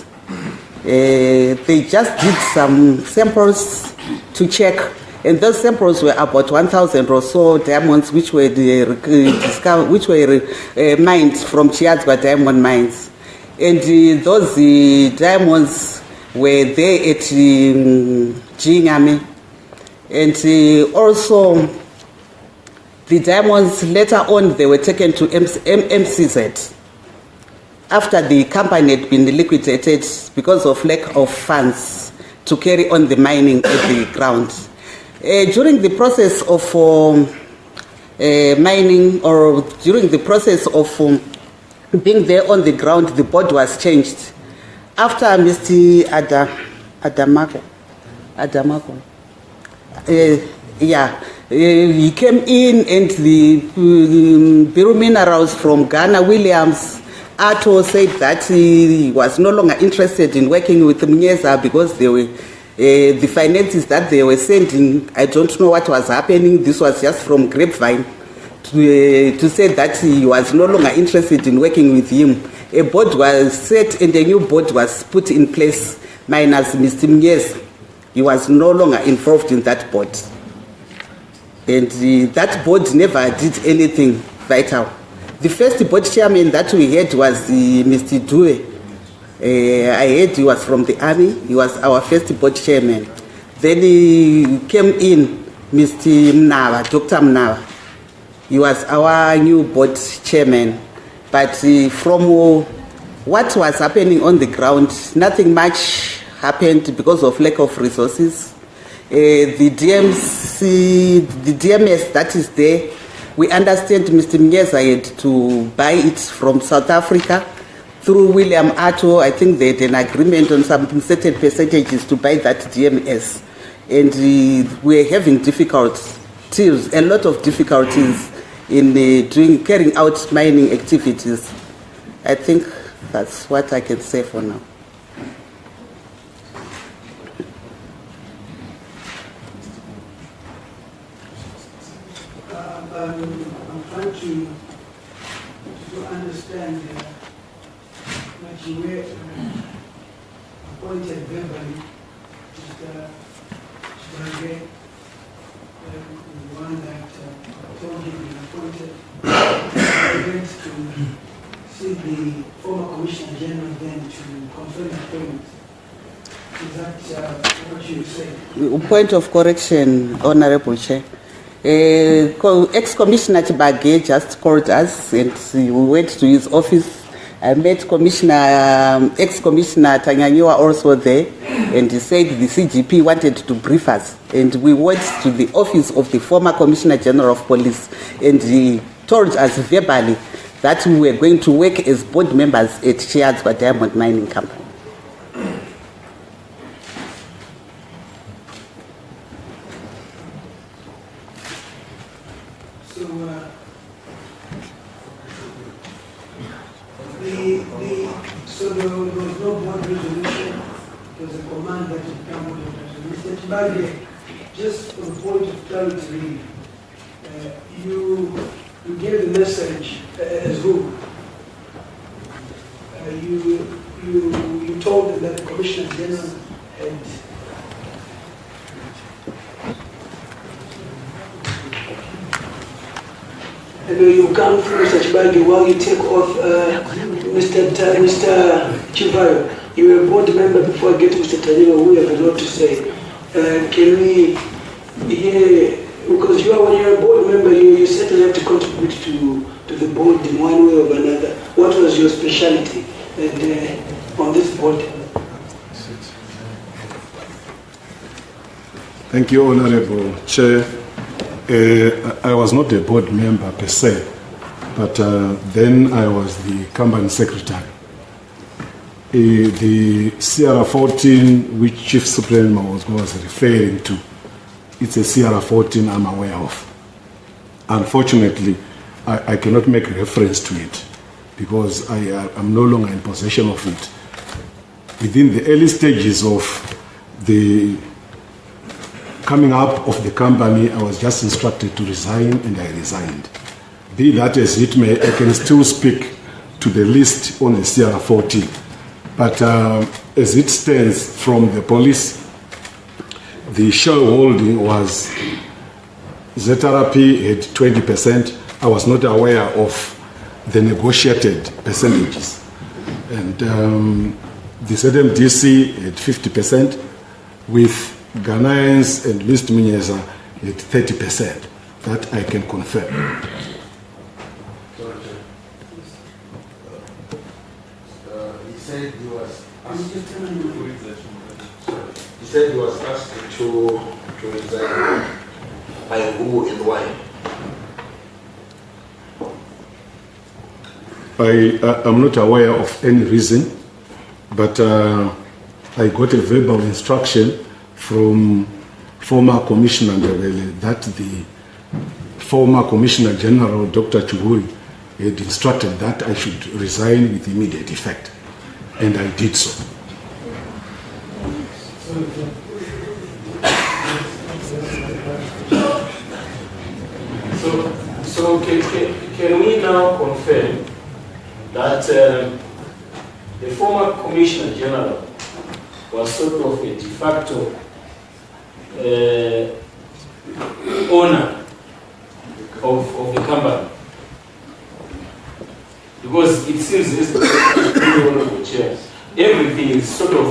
They just did some samples to check, and those samples were about 1,000 or so diamonds, which were mined from Chidhakwa diamond mines, and those diamonds were there at Nyame, and also the diamonds later on they were taken to MMCZ. After the company had been liquidated because of lack of funds, to carry on the mining at the ground. During the process of mining, or during the process of being there on the ground, the board was changed. After Mr. Adamago, he came in, and the Bureau Minerals from Ghana, Williams Ato, said that he was no longer interested in working with Mnyeza because they were, the finances that they were sending, I don't know what was happening. This was just from grapevine to say that he was no longer interested in working with him. A board was set and a new board was put in place, minus Mr. Mnyeza. He was no longer involved in that board. And that board never did anything vital. The first board chairman that we had was Mr. Due. I heard he was from the army. He was our first board chairman. Then he came in, Mr. Mnawa, Dr. Mnawa. He was our new board chairman. But from what was happening on the ground, nothing much happened because of lack of resources. The DMS that is there, we understand Mr. Mnyeza had to buy it from South Africa through William Ato. I think they had an agreement on some certain percentages to buy that DMS. And we're having difficulties, a lot of difficulties in carrying out mining activities. I think that's what I can say for now. I'm trying to understand that you were appointed verbally, Mr. Chidhakwa, the one that told him he appointed, went to see the former Commissioner General then to confirm the appointment. Is that what you say? Point of correction, Honorable Chair. Ex-Commissioner Chibage just called us and we went to his office. I met ex-Commissioner Tanyanyiwa also there, and he said the CGP wanted to brief us. And we went to the office of the former Commissioner General of Police, and he told us verbally that we were going to work as board members at Chidhakwa Diamond Mining Company. So there was no board resolution, there was a command that would come with it. Mr. Chibage, just for the point of clarity, you gave the message as who? You told them that the Commissioner General had and you come through Mr. Chibage while you take off Mr. Chivayo. You were a board member before I get to Mr. Tanyiwa, who have a lot to say. Can we hear, because when you're a board member, you certainly have to contribute to the board in one way or another. What was your specialty on this board? Thank you, Honorable Chair. I was not a board member per se, but then I was the company secretary. The CR14, which Chief Supreme was referring to, it's a CR14 I'm aware of. Unfortunately, I cannot make reference to it because I am no longer in possession of it. Within the early stages of the coming up of the company, I was just instructed to resign, and I resigned. Be that as it may, I can still speak to the list on the CR14. But as it stands from the police, the shareholding was ZRP had 20%. I was not aware of the negotiated percentages. And the ZMDC had 50%, with Ghanaians and Mr. Mnyeza at 30%. That I can confirm. He said he was said he was asked to resign. By who and why? I'm not aware of any reason, but I got a verbal instruction from former Commissioner Ndebele that the former Commissioner General, Dr. Chuguri, had instructed that I should resign with immediate effect, and I did so. So can we now confirm that the former Commissioner General was sort of a de facto owner of the company? Because it seems as the Honorable Chair, everything is sort of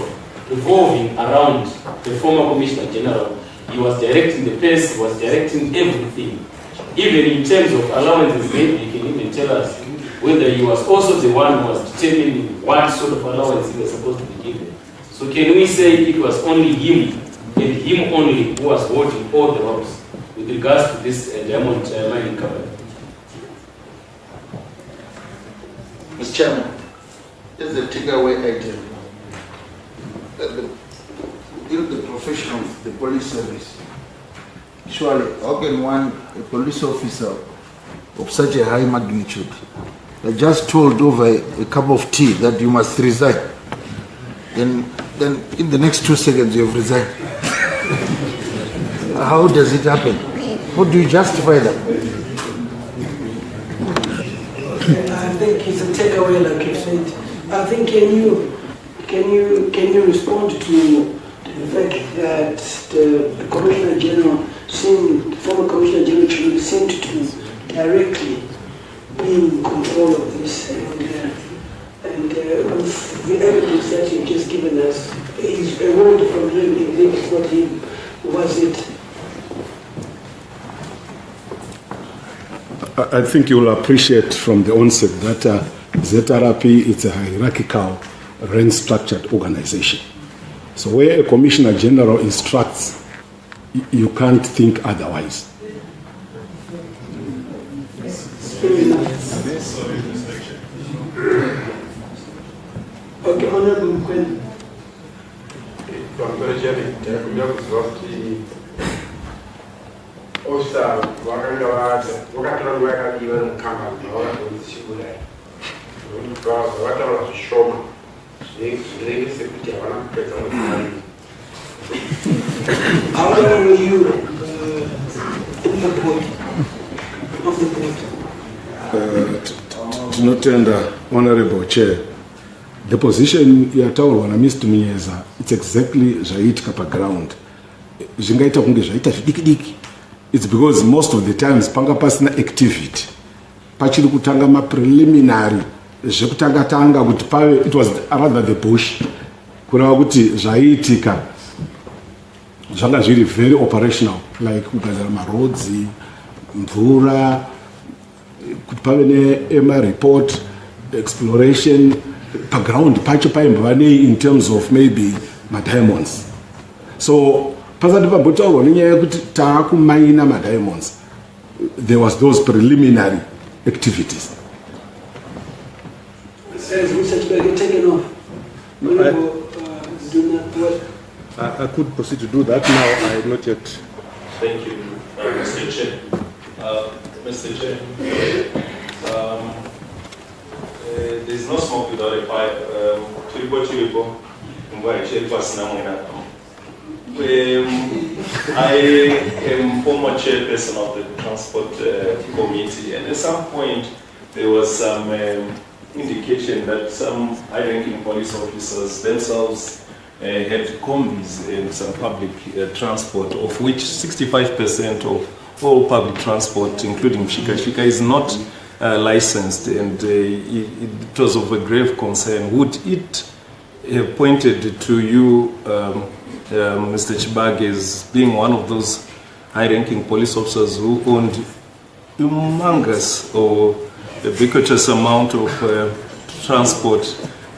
revolving around the former Commissioner General. He was directing the press, he was directing everything. Even in terms of allowances, maybe you can even tell us whether he was also the one who was determining what sort of allowance he was supposed to be given. So can we say it was only him, and him only, who was holding all the ropes with regards to this diamond mining company? Mr. Chairman, this is a takeaway item. In the profession of the police service, surely, how can a police officer of such a high magnitude, just told over a cup of tea that you must resign, then in the next 2 seconds you have resigned? How does it happen? How do you justify that? I think it's a takeaway, like you said. I think can you respond to the fact that the Commissioner General former Commissioner General seemed to directly be in control of this, and with the evidence that you've just given us, is a word from him, you think it's not him, was it? I think you will appreciate from the onset that ZRP is a hierarchical, rank-structured organization. So where a Commissioner General instructs, you can't think otherwise. Okay, Honorable Mkwen. How long were you in the board? Of the board? To not tender, Honorable Chair, the position yataurwa na Mr. Munyeza, it's exactly zvaiitika paground. Zvingaita kunge zvaita zvidiki-diki. It's because most of the times panga pasina activity. Pachiri kutanga ma-preliminary, zvekutanga-tanga kuti pave, it was rather the bush. Kurava kuti zvaiitika, zvanga zviri very operational, like kugadzira maroads, mvura, kuti pave ne-report, exploration, paground pacho paimbovanei in terms of maybe madiamonds. So pasati pambotaurwa nenyaya yekuti taakumaina madiamonds, there was those preliminary activities. As research being taken off, I could proceed to do that now. I have not yet. Thank you, Mr. Chair. Mr. Chair, there's no smoke without a fire. Chiripo, Chairperson. I am former chairperson of the Transport Committee, and at some point there was some indication that some high-ranking police officers themselves had combis in some public transport, of which 65% of all public transport, including Shika, is not licensed, and it was of a grave concern. Would it have pointed to you, Mr. Chibage, as being one of those high-ranking police officers who owned humongous or ubiquitous amount of transport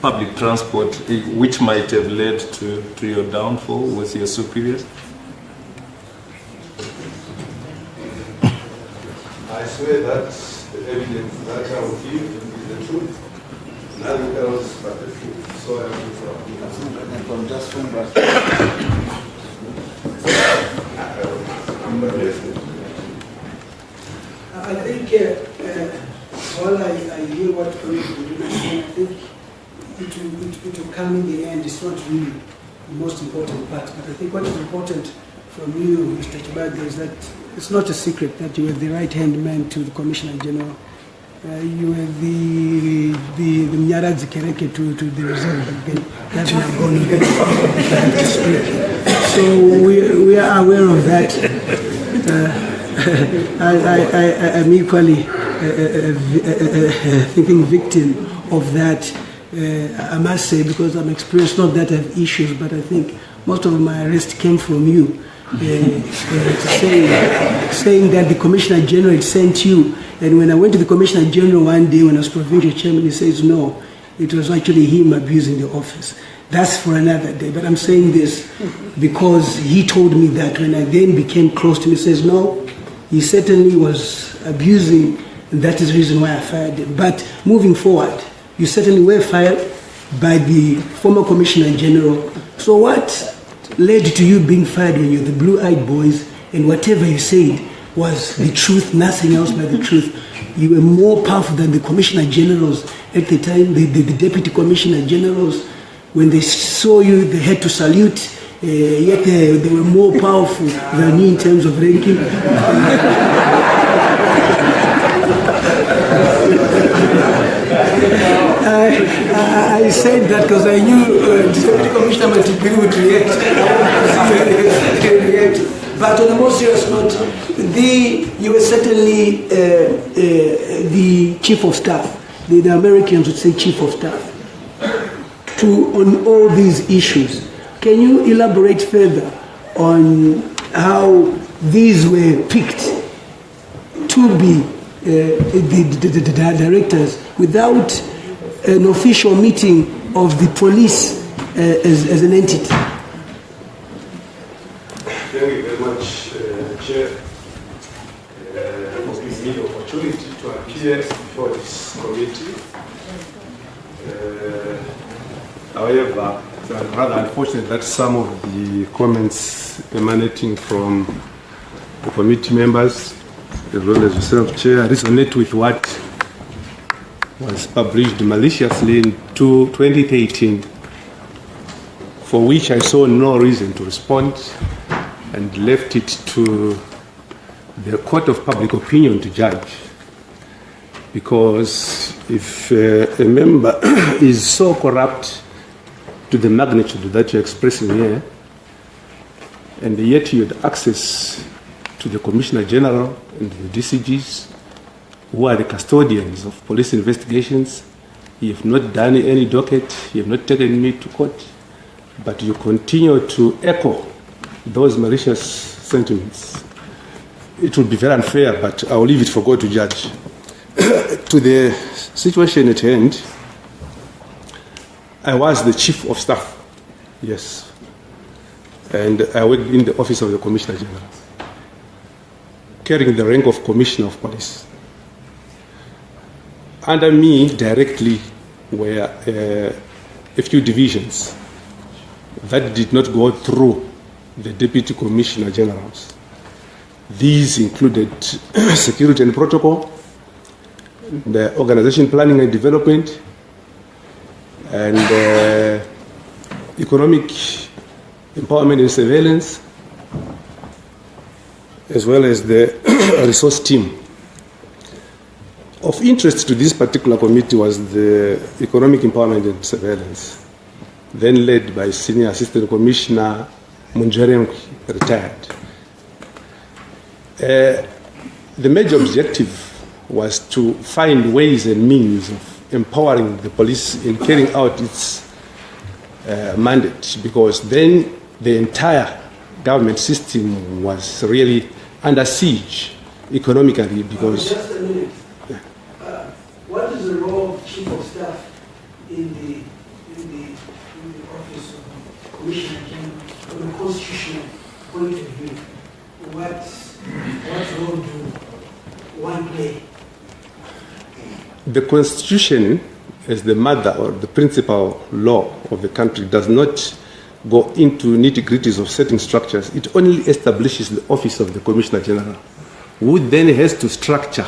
public transport, which might have led to your downfall with your superiors? I swear that the evidence that I will give is the truth. Nothing else but the truth. So I am just I think while I hear what colleagues are doing, I think it will come in the end. It's not really the most important part, but I think what is important from you, Mr. Chibadi, is that it's not a secret that you were the right-hand man to the Commissioner General. You were the Mnyarazi Kereke to the reserve bank. That's not going to speak. So we are aware of that. I'm equally thinking victim of that. I must say, because I'm experienced, not that I have issues, but I think most of my arrest came from you. Saying that the Commissioner General had sent you, and when I went to the Commissioner General one day when I was provincial chairman, he says no, it was actually him abusing the office. That's for another day, but I'm saying this because he told me that when I then became close to him. He says no, he certainly was abusing, and that is the reason why I fired him. But moving forward, you certainly were fired by the former Commissioner General. So what led to you being fired when you're the blue-eyed boys, and whatever you said was the truth, nothing else but the truth? You were more powerful than the Commissioner Generals at the time, the Deputy Commissioner Generals. When they saw you, they had to salute, yet they were more powerful than you in terms of ranking. I said that because I knew the Deputy Commissioner Matipiri would react. But on a more serious note, you were certainly the Chief of Staff. The Americans would say Chief of Staff on all these issues. Can you elaborate further on how these were picked to be the directors without an official meeting of the police as an entity? Thank you very much, Chair, for giving me the opportunity to appear before this committee. However, it's rather unfortunate that some of the comments emanating from the committee members, as well as yourself, Chair, resonate with what was published maliciously in 2013, for which I saw no reason to respond and left it to the Court of Public Opinion to judge. Because if a member is so corrupt to the magnitude that you're expressing here, and yet you had access to the Commissioner General and the DCGs, who are the custodians of police investigations, you have not done any docket, you have not taken me to court, but you continue to echo those malicious sentiments. It would be very unfair, but I'll leave it for God to judge. To the situation at hand, I was the Chief of Staff, yes, and I worked in the office of the Commissioner General, carrying the rank of Commissioner of Police. Under me directly were a few divisions that did not go through the Deputy Commissioner Generals. These included security and protocol, the organization planning and development, and economic empowerment and surveillance, as well as the resource team. Of interest to this particular committee was the economic empowerment and surveillance, then led by Senior Assistant Commissioner Munesuishe, retired. The major objective was to find ways and means of empowering the police in carrying out its mandate, because then the entire government system was really under siege economically. Because just a minute. What is the role of Chief of Staff in the what role do one play? The Constitution, as the mother or the principal law of the country, does not go into nitty-gritties of certain structures. It only establishes the office of the Commissioner General, who then has to structure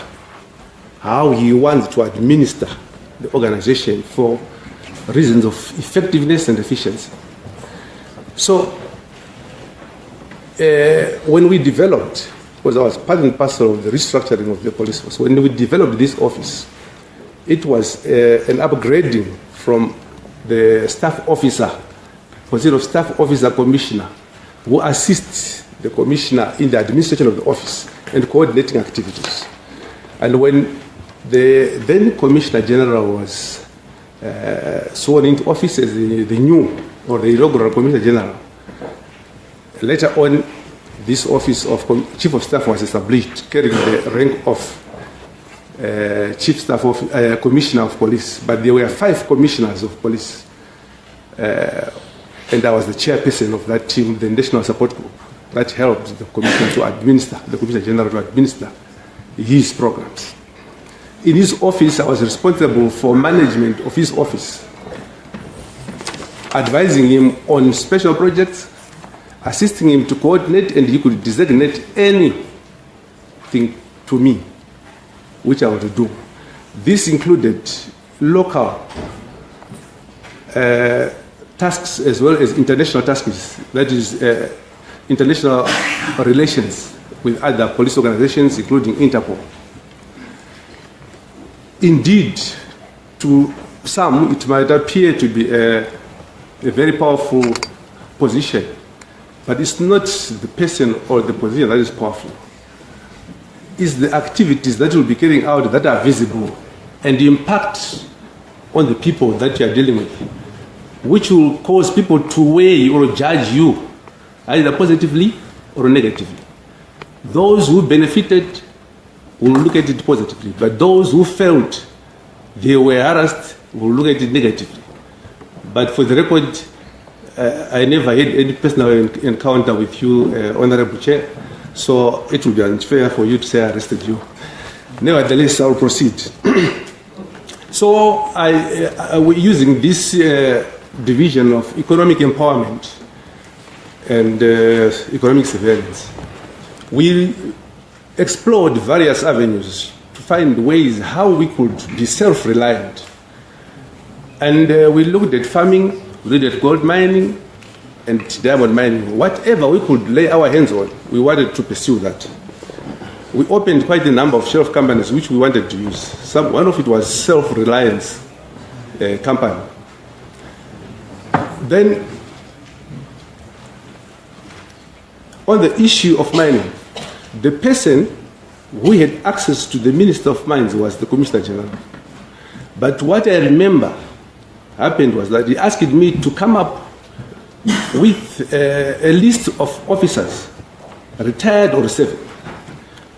how he wants to administer the organization for reasons of effectiveness and efficiency. So, when we developed, because I was part and parcel of the restructuring of the police force, when we developed this office, it was an upgrading from the staff officer, position of staff officer commissioner, who assists the commissioner in the administration of the office and coordinating activities. And when the then Commissioner General was sworn into office as the new or the inaugural Commissioner General, later on, this office of Chief of Staff was established, carrying the rank of Chief Staff of Commissioner of Police. But there were 5 commissioners of police, and I was the chairperson of that team, the National Support Group, that helped the Commissioner to administer, the Commissioner General to administer his programs. In his office, I was responsible for management of his office, advising him on special projects, assisting him to coordinate, and he could designate anything to me, which I would do. This included local tasks as well as international tasks, that is international relations with other police organizations, including Interpol. Indeed, to some, it might appear to be a very powerful position, but it's not the person or the position that is powerful. It's the activities that you'll be carrying out that are visible and the impact on the people that you are dealing with, which will cause people to weigh or judge you, either positively or negatively. Those who benefited will look at it positively, but those who felt they were harassed will look at it negatively. But for the record, I never had any personal encounter with you, Honorable Chair, so it would be unfair for you to say I arrested you. Nevertheless, I'll proceed. So, we're using this division of economic empowerment and economic surveillance. We explored various avenues to find ways how we could be self-reliant. And we looked at farming, we looked at gold mining and diamond mining. Whatever we could lay our hands on, we wanted to pursue that. We opened quite a number of shelf companies which we wanted to use. One of it was self-reliance company. Then, on the issue of mining, the person who had access to the Minister of Mines was the Commissioner General. But what I remember happened was that he asked me to come up with a list of officers, retired or serving,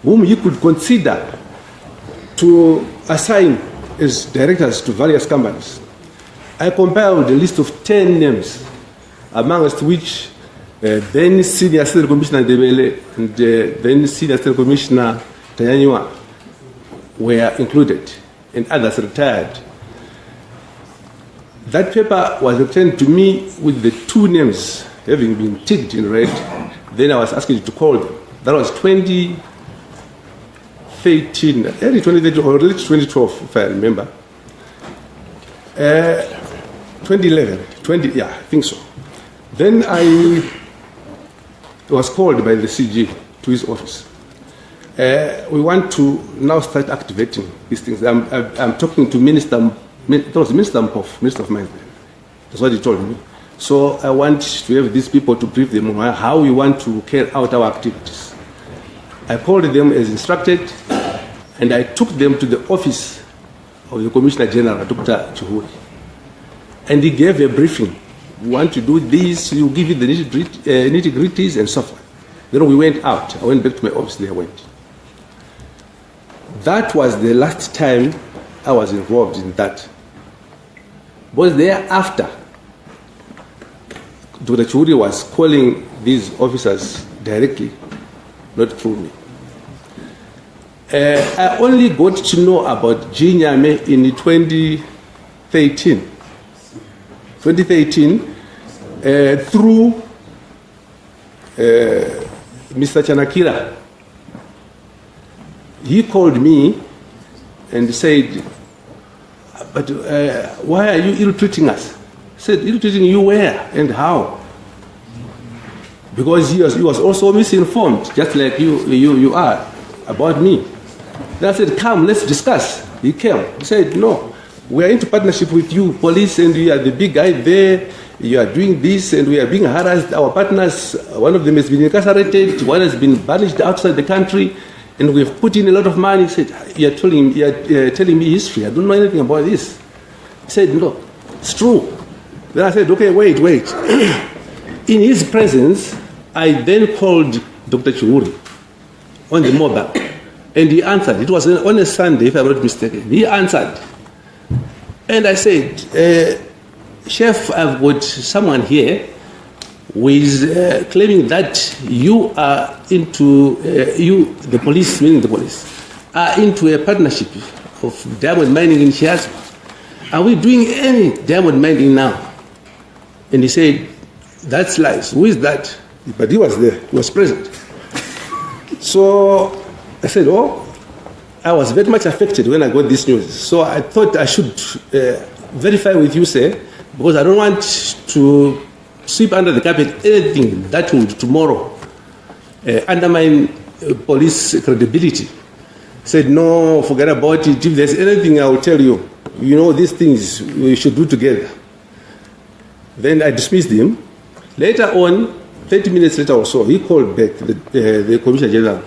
whom he could consider to assign as directors to various companies. I compiled a list of 10 names, amongst which then Senior State Commissioner Debele and then Senior State Commissioner Tanyanywa were included, and others retired. That paper was returned to me with the 2 names having been ticked in red. Then I was asked to call them. That was 2013, early 2013 or late 2012, if I remember. 2011, I think so. Then I was called by the CG to his office. We want to now start activating these things. I'm talking to Minister Mpofu, Minister of Mines. That's what he told me. So I want to have these people to brief them on how we want to carry out our activities. I called them as instructed, and I took them to the office of the Commissioner General, Dr. Chombo. And he gave a briefing. We want to do this, we'll give you the nitty-gritties and so forth. Then we went out. I went back to my office, they went. That was the last time I was involved in that. But thereafter, Dr. Churi was calling these officers directly not through me. I only got to know about Ginyame in 2013. 2013, through Mr. Chanakira. He called me and said, but why are you ill-treating us? I said, ill-treating you where and how? Because he was also misinformed, just like you are, about me. Then I said, come, let's discuss. He came. He said, no, we are into partnership with you, police, and you are the big guy there. You are doing this, and we are being harassed. Our partners, one of them has been incarcerated, one has been banished outside the country, and we've put in a lot of money. He said, you're telling me history. I don't know anything about this. He said, no, it's true. Then I said, okay, wait. In his presence, I then called Dr. Chiuri on the mobile, and he answered. It was on a Sunday, if I'm not mistaken. He answered. And I said, Chef, I've got someone here who is claiming that you are into, the police, meaning the police, are into a partnership of diamond mining in Chiazo. Are we doing any diamond mining now? And he said, that's lies. Who is that? But he was there. He was present. So I said, I was very much affected when I got this news. So I thought I should verify with you, sir, because I don't want to sweep under the carpet anything that would tomorrow undermine police credibility. Said, no, forget about it. If there's anything, I will tell you. You know, these things we should do together. Then I dismissed him. Later on, 30 minutes later or so, he called back the Commissioner General.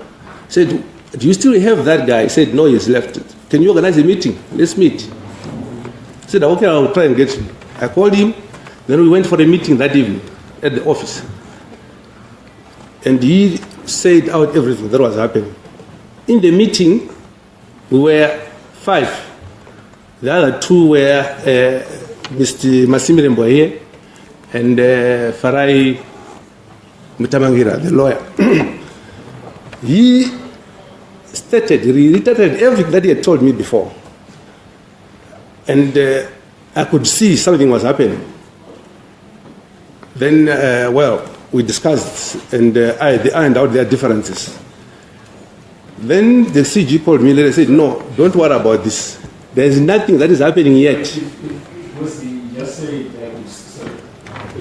Said, do you still have that guy? He said, no, he's left. Can you organize a meeting? Let's meet. I said, okay, I'll try and get him. I called him. Then we went for a meeting that evening at the office. And he said out everything that was happening. In the meeting, we were 5. The other 2 were Mr. Masimire Mboye and Farai Mutamangira, the lawyer. He reiterated everything that he had told me before. And I could see something was happening. Then, we discussed and I ironed out their differences. Then the CG called me later and said, no, don't worry about this. There is nothing that is happening yet. He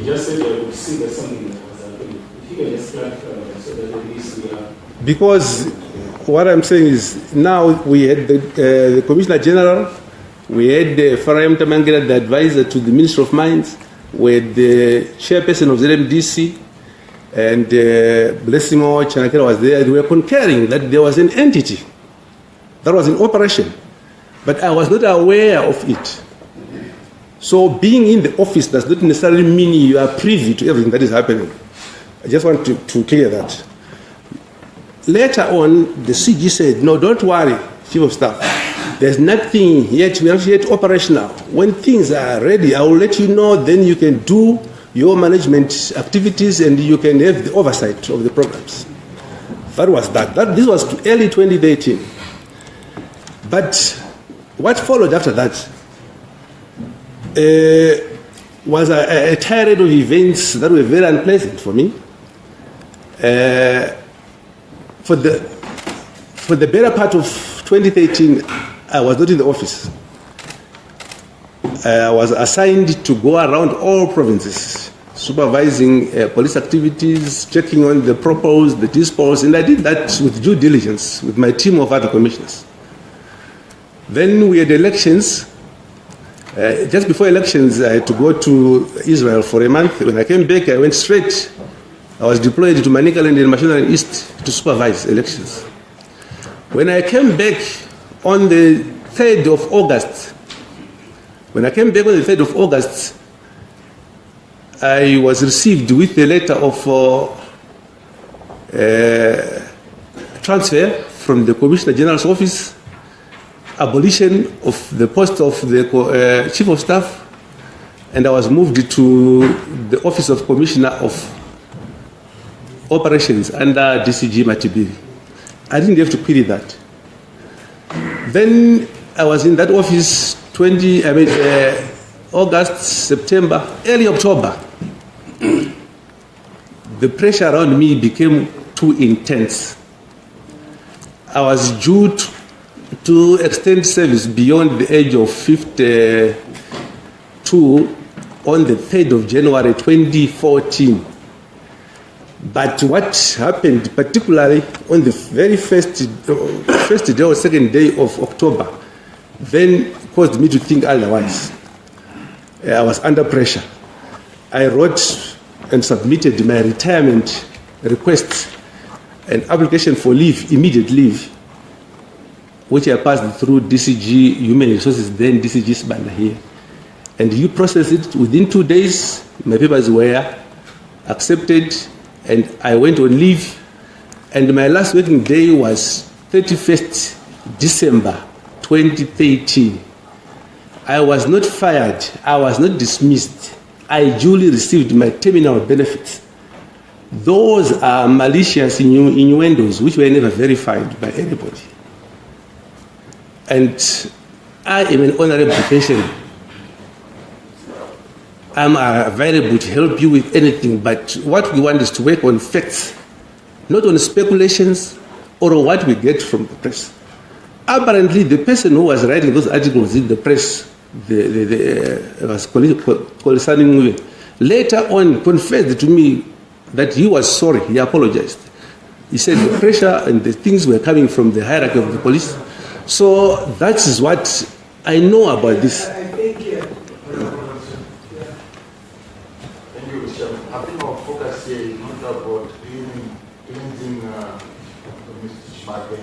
just said I could see that something was happening. If you can just clarify so that at least we are... Because what I'm saying is, now we had the Commissioner General, we had the Farai Mutamangira, the advisor to the Minister of Mines, we had the Chairperson of the MDC, and Blessimo Chanakera was there. They were concurring that there was an entity that was in operation, but I was not aware of it. So being in the office does not necessarily mean you are privy to everything that is happening. I just want to clear that. Later on, the CG said, no, don't worry, Chief of Staff. There's nothing yet, we are not yet operational. When things are ready, I will let you know, then you can do your management activities and you can have the oversight of the programs. That was that. This was early 2018. But what followed after that was a tirade of events that were very unpleasant for me. For the better part of 2013, I was not in the office. I was assigned to go around all provinces, supervising police activities, checking on the propos, the dispos, and I did that with due diligence with my team of other commissioners. Then we had elections. Just before elections, I had to go to Israel for a month. When I came back, I went straight. I was deployed to Manicaland and Mashonaland East to supervise elections. When I came back on the 3rd of August, I was received with a letter of transfer from the Commissioner General's office, abolition of the post of the Chief of Staff, and I was moved to the office of Commissioner of operations under DCG Matibiri. I didn't have to query that. Then I was in that office August, September, early October. The pressure around me became too intense. I was due to extend service beyond the age of 52 on the 3rd of January 2014. But what happened, particularly on the very first day or second day of October, then caused me to think otherwise. I was under pressure. I wrote and submitted my retirement request, an application for leave, immediate leave, which I passed through DCG Human Resources, then DCG Sibanda here. And you processed it within 2 days. My papers were accepted, and I went on leave. And my last working day was 31st December 2013. I was not fired. I was not dismissed. I duly received my terminal benefits. Those are malicious innuendos which were never verified by anybody. And I am an honorable patient. I'm available to help you with anything, but what we want is to work on facts, not on speculations or what we get from the press. Apparently, the person who was writing those articles in the press, was concerning, later on confessed to me that he was sorry, he apologized. He said the pressure and the things were coming from the hierarchy of the police. So that is what I know about this. Thank you, Mr. Chairman. I think our focus here is not about cleansing Mr. Chimake.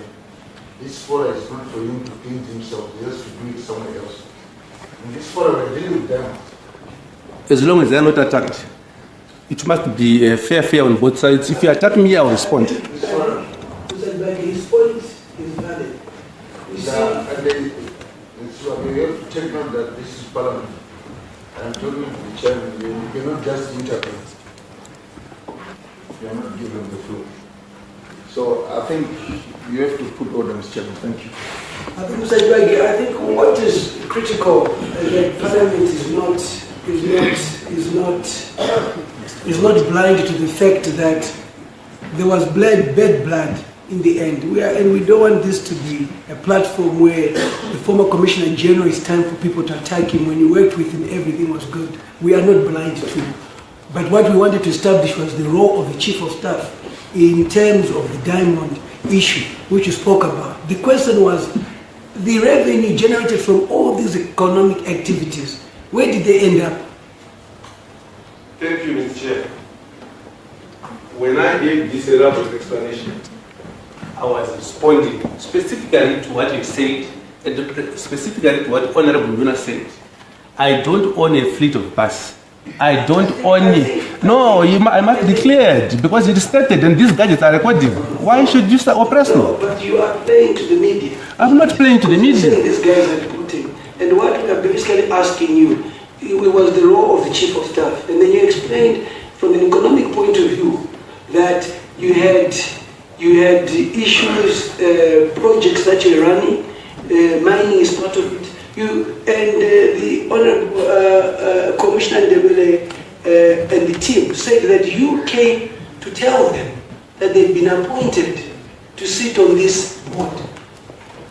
This forum is not for him to cleanse himself, he has to do it somewhere else. In this forum, we're dealing with them. As long as they are not attacked, it must be fair on both sides. If you attack me, I will respond. His point is valid. You see, we have to take note that this is Parliament. I'm talking to the chairman, you cannot just interpret. You are not given the floor. So I think you have to put order, Mr. Chairman. Thank you. I think, Mr. Chidhakwa, I think what is critical is that Parliament is not blind to the fact that there was bad blood in the end. And we don't want this to be a platform where the former Commissioner General, it's time for people to attack him. When you worked with him, everything was good. We are not blind to. But what we wanted to establish was the role of the Chief of Staff in terms of the diamond issue, which you spoke about. The question was the revenue generated from all these economic activities. Where did they end up? Thank you, Mr. Chair. When I gave this elaborate explanation, I was responding specifically to what you said, and specifically to what Honorable Luna said. I don't own a fleet of buses. I don't own it. No, I must declare it because it stated and these gadgets are recording. Why should you oppress me? No, but you are playing to the media. I'm not playing to the media. These guys are reporting. And what we are basically asking you, it was the role of the Chief of Staff. And then you explained from an economic point of view that you had issues, projects that you're running, mining is part of it. The Honorable Commissioner and the team said that you came to tell them that they've been appointed to sit on this board.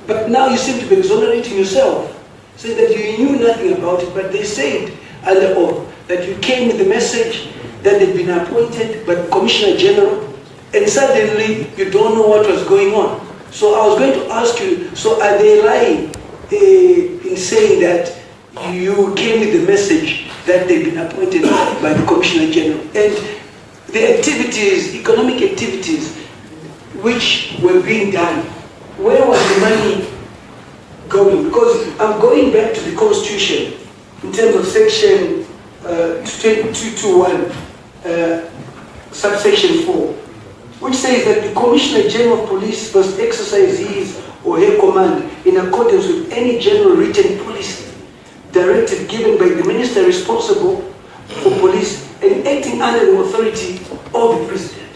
But now you seem to be exonerating yourself, say that you knew nothing about it, but they said under oath that you came with the message that they've been appointed by the Commissioner General, and suddenly you don't know what was going on. So I was going to ask you, so are they lying in saying that you came with the message that they've been appointed by the Commissioner General? And the activities, economic activities, which were being done, where was the money going? Because I'm going back to the Constitution in terms of Section 221, subsection 4, which says that the Commissioner General of Police must exercise his or her command in accordance with any general written policy directive given by the minister responsible for police and acting under the authority of the President.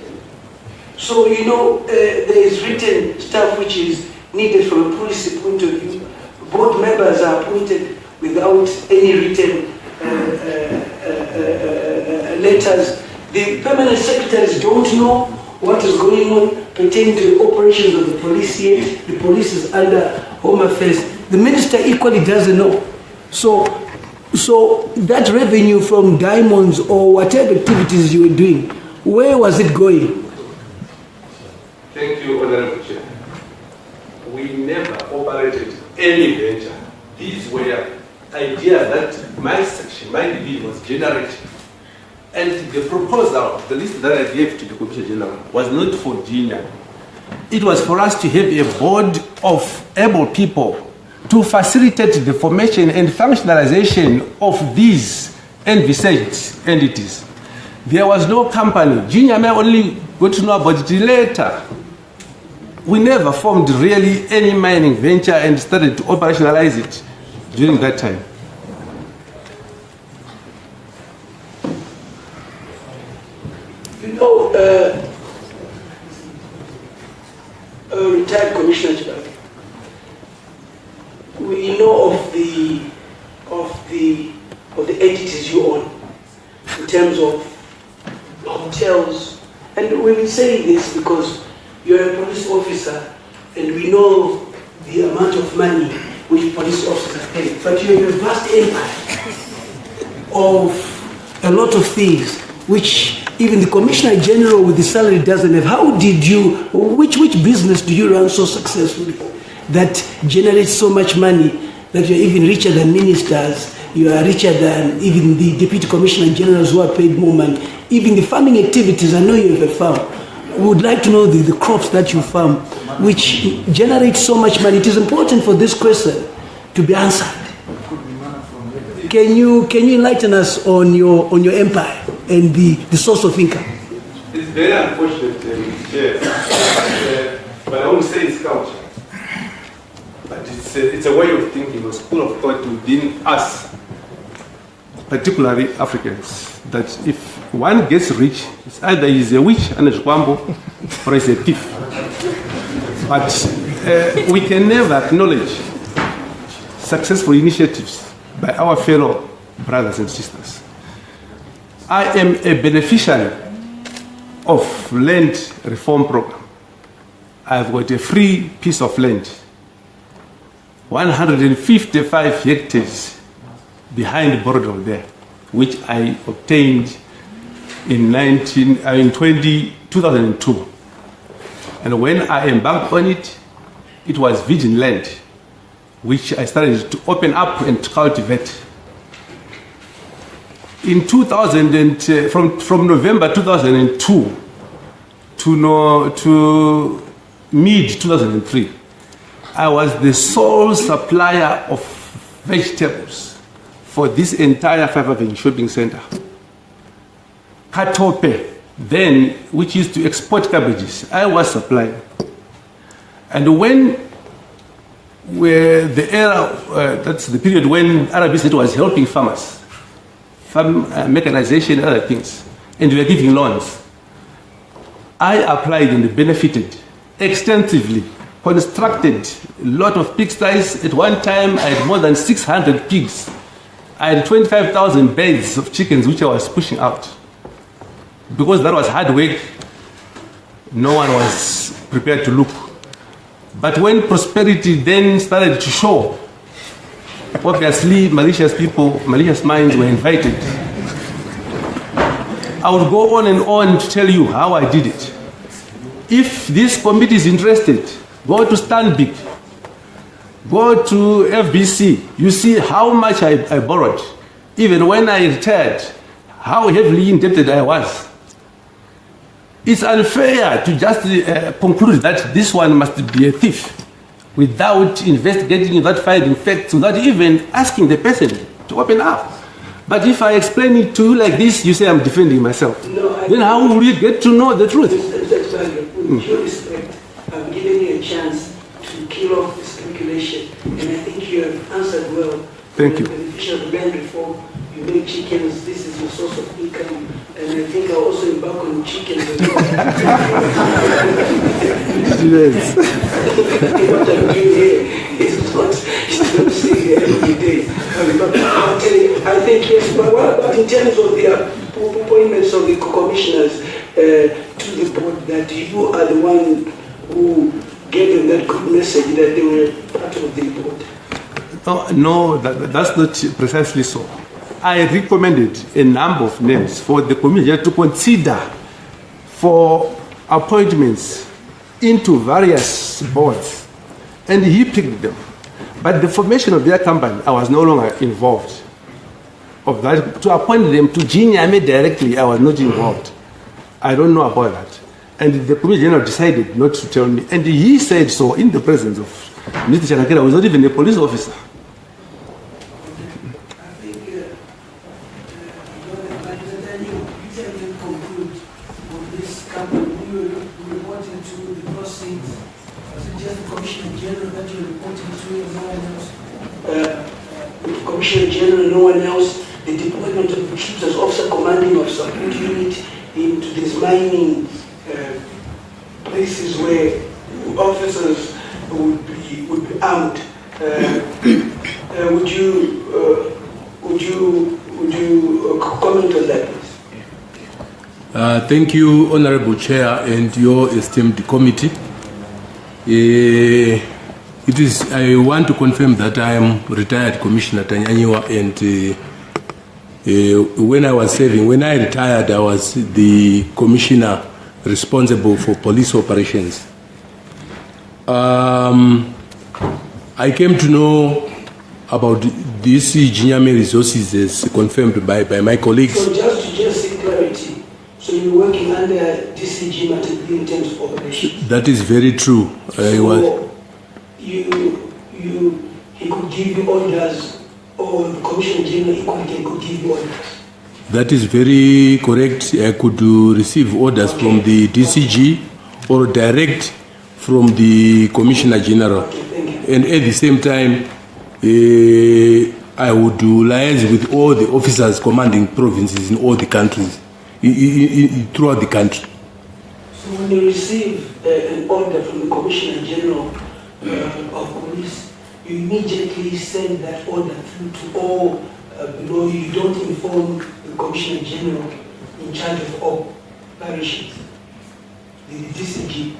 So, you know, there is written stuff which is needed from a policy point of view. Board members are appointed without any written letters. The permanent secretaries don't know what is going on pertaining to the operations of the police yet. The police is under Home Affairs. The minister equally doesn't know. So that revenue from diamonds or whatever activities you were doing, where was it going? Thank you, Honorable Chair. We never operated any venture. These were ideas that my section, my division was generating. And the proposal, the list that I gave to the Commissioner General was not for Junior. It was for us to have a board of able people to facilitate the formation and functionalization of these envisaged entities. There was no company. Junior may only got to know about it later. We never formed really any mining venture and started to operationalize it during that time. You know, retired Commissioner Chidhakwa, we know of the entities you own in terms of hotels, and we've been saying this because you're a police officer, and we know the amount of money which police officers pay. But you have a vast empire of a lot of things which even the Commissioner General with the salary doesn't have. How did you, which business do you run so successfully that generates so much money that you're even richer than ministers, you are richer than even the Deputy Commissioner Generals who are paid more money? Even the farming activities, I know you have a farm. We would like to know the crops that you farm, which generate so much money. It is important for this question to be answered. Can you enlighten us on your empire and the source of income? It's very unfortunate, Chair, but I won't say it's culture. But it's a way of thinking, a school of thought within us, particularly Africans, that if one gets rich, it's either he's a witch and a shwambo or he's a thief. But we can never acknowledge successful initiatives by our fellow brothers and sisters. I am a beneficiary of land reform program. I've got a free piece of land, 155 hectares behind Bordeaux there, which I obtained in 2002. And when I embarked on it, it was virgin land, which I started to open up and cultivate. In 2000, from November 2002 to mid-2003, I was the sole supplier of vegetables for this entire Five Avenue shopping center. Katope, then, which used to export cabbages, I was supplying. And when the era, that's the period when RBC was helping farmers, farm mechanization and other things, and we were giving loans, I applied and benefited extensively, constructed a lot of pigsties. At one time, I had more than 600 pigs. I had 25,000 beds of chickens which I was pushing out. Because that was hard work, no one was prepared to look. But when prosperity then started to show, obviously malicious people, malicious minds were invited. I would go on and on to tell you how I did it. If this committee is interested, go to Stanbic, go to FBC, you see how much I borrowed. Even when I retired, how heavily indebted I was. It's unfair to just conclude that this one must be a thief without investigating, without finding facts, without even asking the person to open up. But if I explain it to you like this, you say I'm defending myself. No, then how will you get to know the truth? With due respect, I'm giving you a chance to kill off the speculation, and I think you have answered well. Thank you. The beneficial land reform, you make chickens, this is your source of income, and I think I also embark on chickens as well. Yes. What I'm doing here is not sitting here every day. I think yes, but what about in terms of the appointments of the commissioners to the board, that you are the one who gave them that good message that they were part of the board? No, that's not precisely so. I recommended a number of names for the commission to consider for appointments into various boards, and he picked them. But the formation of their company, I was no longer involved. Of that, to appoint them to Ginyame directly, I was not involved. I don't know about that. And the Commissioner General decided not to tell me. And he said so in the presence of Mr. Chidhakwa, who was not even a police officer. Commissioner General, no one else, the deployment of the troops as officer commanding of support unit into these mining places where officers would be armed. Would you comment on that, please? Thank you, Honorable Chair, and your esteemed committee. I want to confirm that I am retired Commissioner Tanyanyiwa, and when I retired, I was the commissioner responsible for police operations. I came to know about this Ginyame resources as confirmed by my colleagues. So just seek clarity, so you're working under DCG in terms of operations? That is very true. He could give you orders, or the Commissioner General could give you orders? That is very correct. I could receive orders from the DCG or direct from the Commissioner General. And at the same time, I would liaise with all the officers commanding provinces in all the countries, throughout the country. So when you receive an order from the Commissioner General of Police, you immediately send that order through to all below you. You don't inform the Commissioner General in charge of all parishes, the DCG.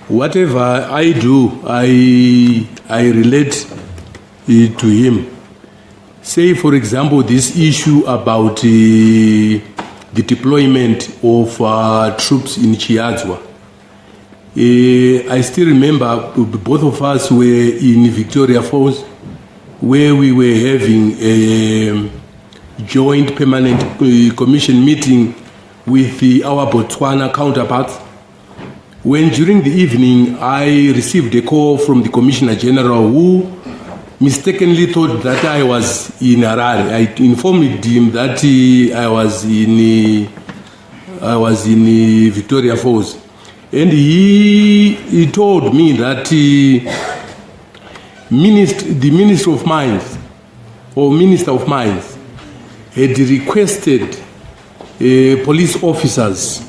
Whatever I do, I relate it to him. Say, for example, this issue about the deployment of troops in Chiadzwa. I still remember both of us were in Victoria Falls, where we were having a joint permanent commission meeting with our Botswana counterparts. When during the evening I received a call from the Commissioner General, who mistakenly thought that I was in Harare. I informed him that I was in Victoria Falls. And he told me that the Minister of Mines had requested police officers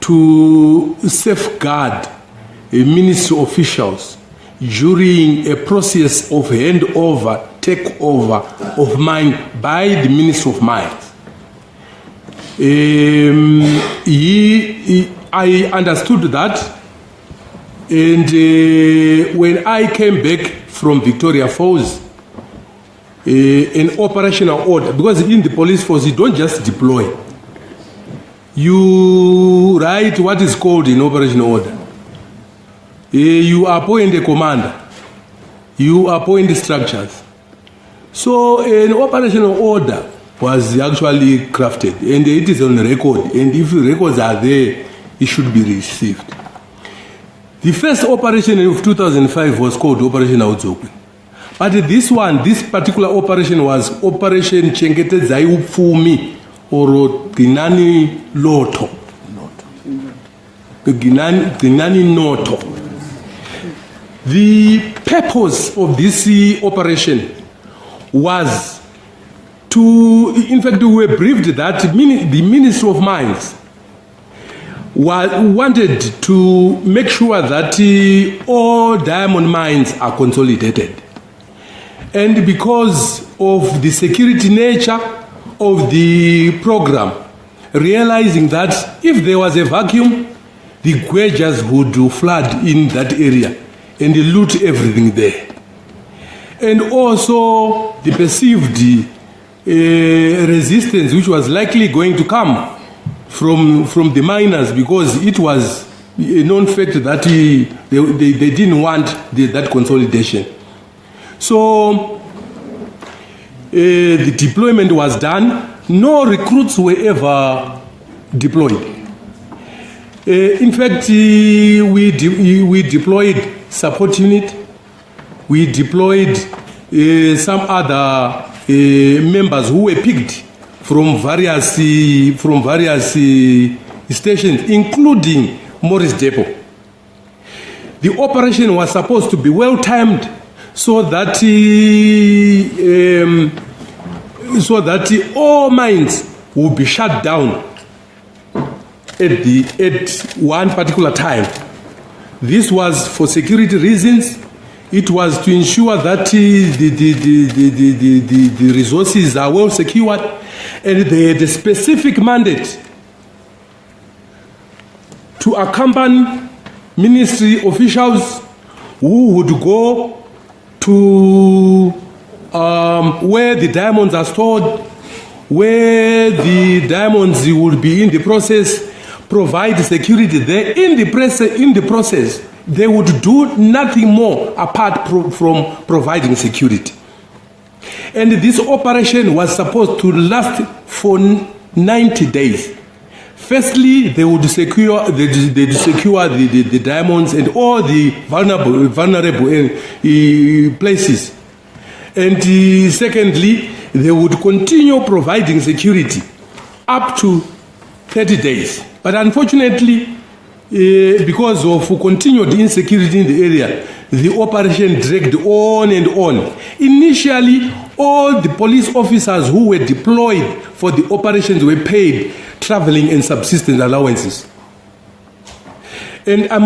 to safeguard ministry officials during a process of takeover of mine by the Minister of Mines. I understood that, and when I came back from Victoria Falls, an operational order, because in the police force you don't just deploy, you write what is called an operational order. You appoint a commander, you appoint structures. So an operational order was actually crafted, and it is on record, and if records are there, it should be received. The first operation of 2005 was called Operation Audzokwe. But this particular operation was Operation Chengete Zai Upfumi, or Ginani Loto. Ginani Noto. The purpose of this operation was in fact, we were briefed that the Ministry of Mines wanted to make sure that all diamond mines are consolidated. And because of the security nature of the program, realizing that if there was a vacuum, the Gwejas would flood in that area and loot everything there. And also the perceived resistance which was likely going to come from the miners, because it was a known fact that they didn't want that consolidation. So the deployment was done. No recruits were ever deployed. In fact, we deployed support unit. We deployed some other members who were picked from various stations, including Morris Depot. The operation was supposed to be well timed, so that all mines would be shut down at one particular time. This was for security reasons. It was to ensure that the resources are well secured, and they had a specific mandate to accompany ministry officials who would go to where the diamonds are stored, where the diamonds will be in the process, provide security there. In the process, they would do nothing more apart from providing security. And this operation was supposed to last for 90 days. Firstly, they would secure the diamonds and all the vulnerable places. And secondly, they would continue providing security up to 30 days. But unfortunately, because of continued insecurity in the area, the operation dragged on and on. Initially, all the police officers who were deployed for the operations were paid traveling and subsistence allowances. And I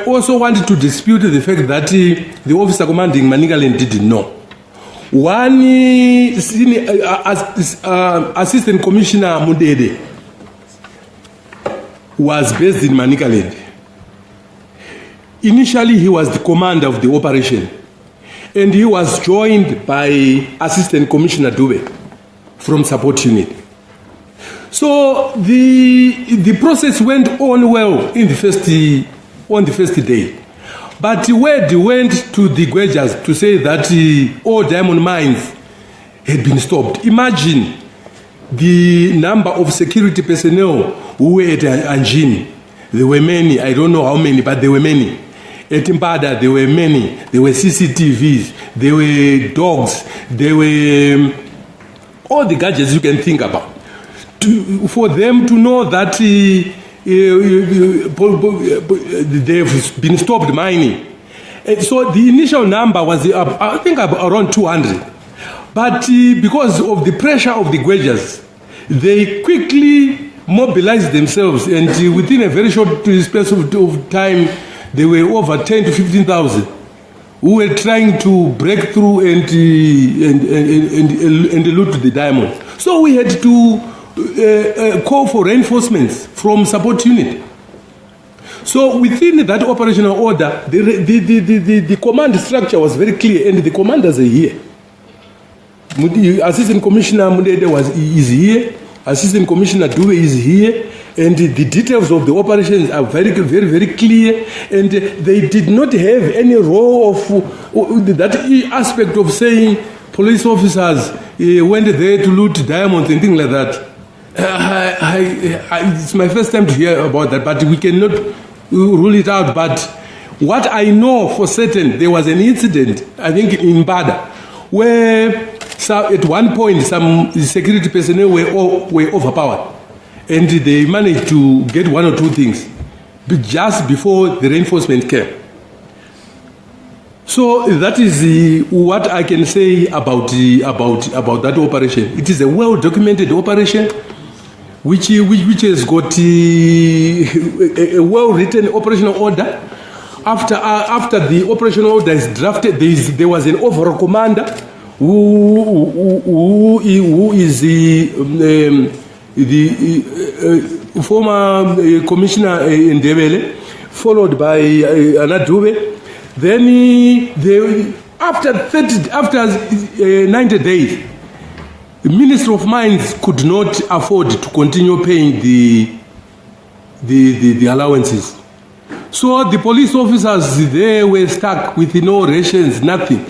also wanted to dispute the fact that the officer commanding Manicaland didn't know. One Assistant Commissioner Mudede was based in Manicaland. Initially, he was the commander of the operation, and he was joined by Assistant Commissioner Dube from support unit. So the process went on well on the first day. But word went to the Gwejas to say that all diamond mines had been stopped. Imagine the number of security personnel who were at Anjini. There were many, I don't know how many, but there were many. At Mpada, there were many. There were CCTVs, there were dogs, there were all the gadgets you can think about. For them to know that they've been stopped mining. And so the initial number was, I think, around 200. But because of the pressure of the Gwejas, they quickly mobilized themselves, and within a very short space of time, there were over 10 to 15,000 who were trying to break through and loot the diamond. So we had to call for reinforcements from support unit. So within that operational order, the command structure was very clear, and the commanders are here. Assistant Commissioner Mudede is here, Assistant Commissioner Dube is here, and the details of the operations are very, very, very clear, and they did not have any role of that aspect of saying police officers went there to loot diamonds and things like that. It's my first time to hear about that, but we cannot rule it out. But what I know for certain, there was an incident, I think in Bada, where at one point some security personnel were overpowered, and they managed to get one or two things just before the reinforcement came. So that is what I can say about that operation. It is a well-documented operation, which has got a well-written operational order. After the operational order is drafted, there was an overall commander who is the former commissioner Ndebele, followed by Anadube. Then after 90 days, the Minister of Mines could not afford to continue paying the allowances. So the police officers there were stuck with no rations, nothing.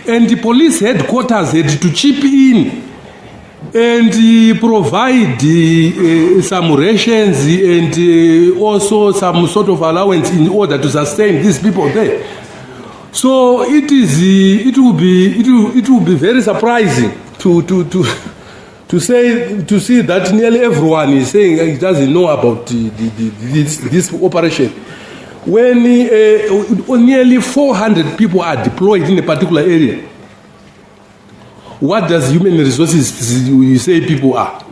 And the police headquarters had to chip in and provide some rations and also some sort of allowance in order to sustain these people there. So it will be very surprising to see that nearly everyone is saying he doesn't know about this operation. When nearly 400 people are deployed in a particular area, what does human resources you say people are?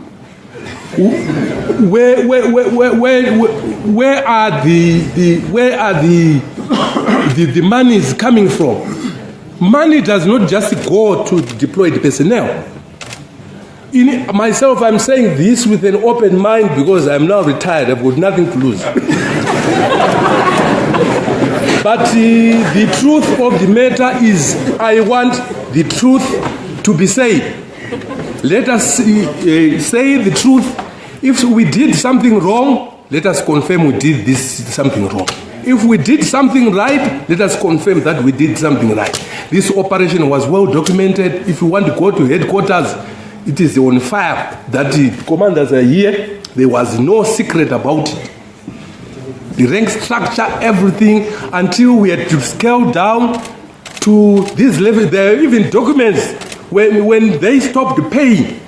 Where are the money is coming from? Money does not just go to deployed personnel. Myself, I'm saying this with an open mind because I'm now retired. I've got nothing to lose. But the truth of the matter is, I want the truth to be said. Let us say the truth. If we did something wrong, let us confirm we did something wrong. If we did something right, let us confirm that we did something right. This operation was well documented. If you want to go to headquarters, it is on fire that the commanders are here. There was no secret about it. The rank structure, everything, until we had to scale down to this level. There are even documents when they stopped paying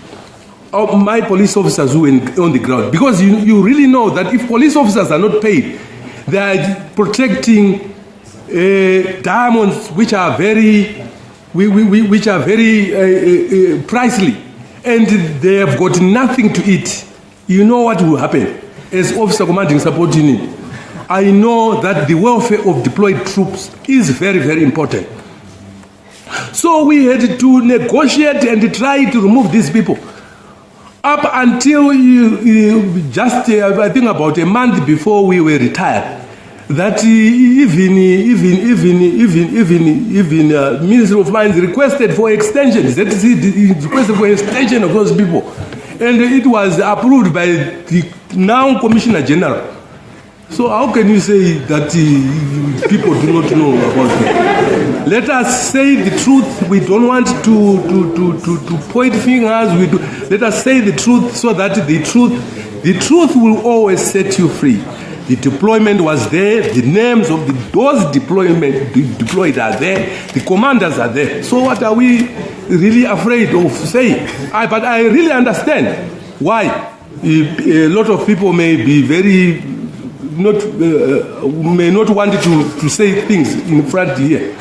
my police officers who were on the ground. Because you really know that if police officers are not paid, they are protecting diamonds which are very pricely, and they have got nothing to eat. You know what will happen as officer commanding support unit. I know that the welfare of deployed troops is very, very important. So we had to negotiate and try to remove these people. Up until I think about a month before we were retired, that even Ministry of Mines requested for extensions. That is, requested for extension of those people, and it was approved by the now Commissioner General. So how can you say that people do not know about it? Let us say the truth. We don't want to point fingers. Let us say the truth so that the truth will always set you free. The deployment was there. The names of those deployed are there. The commanders are there. So what are we really afraid of saying? But I really understand why a lot of people may be may not want to say things in front here,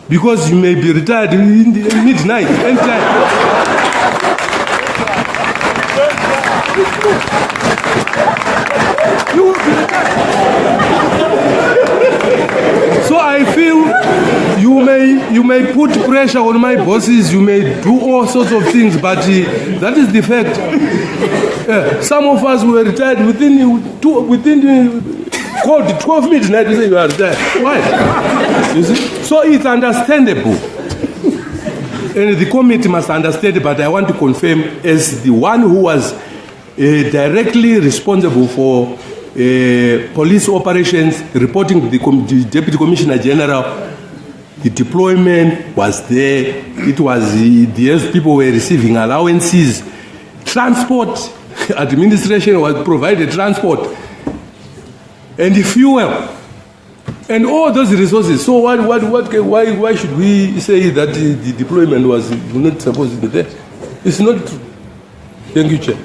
because you may be retired in the midnight anytime. You will be retired. So I feel you may put pressure on my bosses, you may do all sorts of things, but that is the fact. Some of us were retired within 12 midnight. We say you are retired. Why? You see? So it's understandable, and the committee must understand it. But I want to confirm, as the one who was directly responsible for police operations, reporting to the Deputy Commissioner General, the deployment was there. It was the people were receiving allowances, transport. Administration was provided transport and the fuel and all those resources. So why should we say that the deployment was not supposed to be there? It's not true. Thank you, Chair.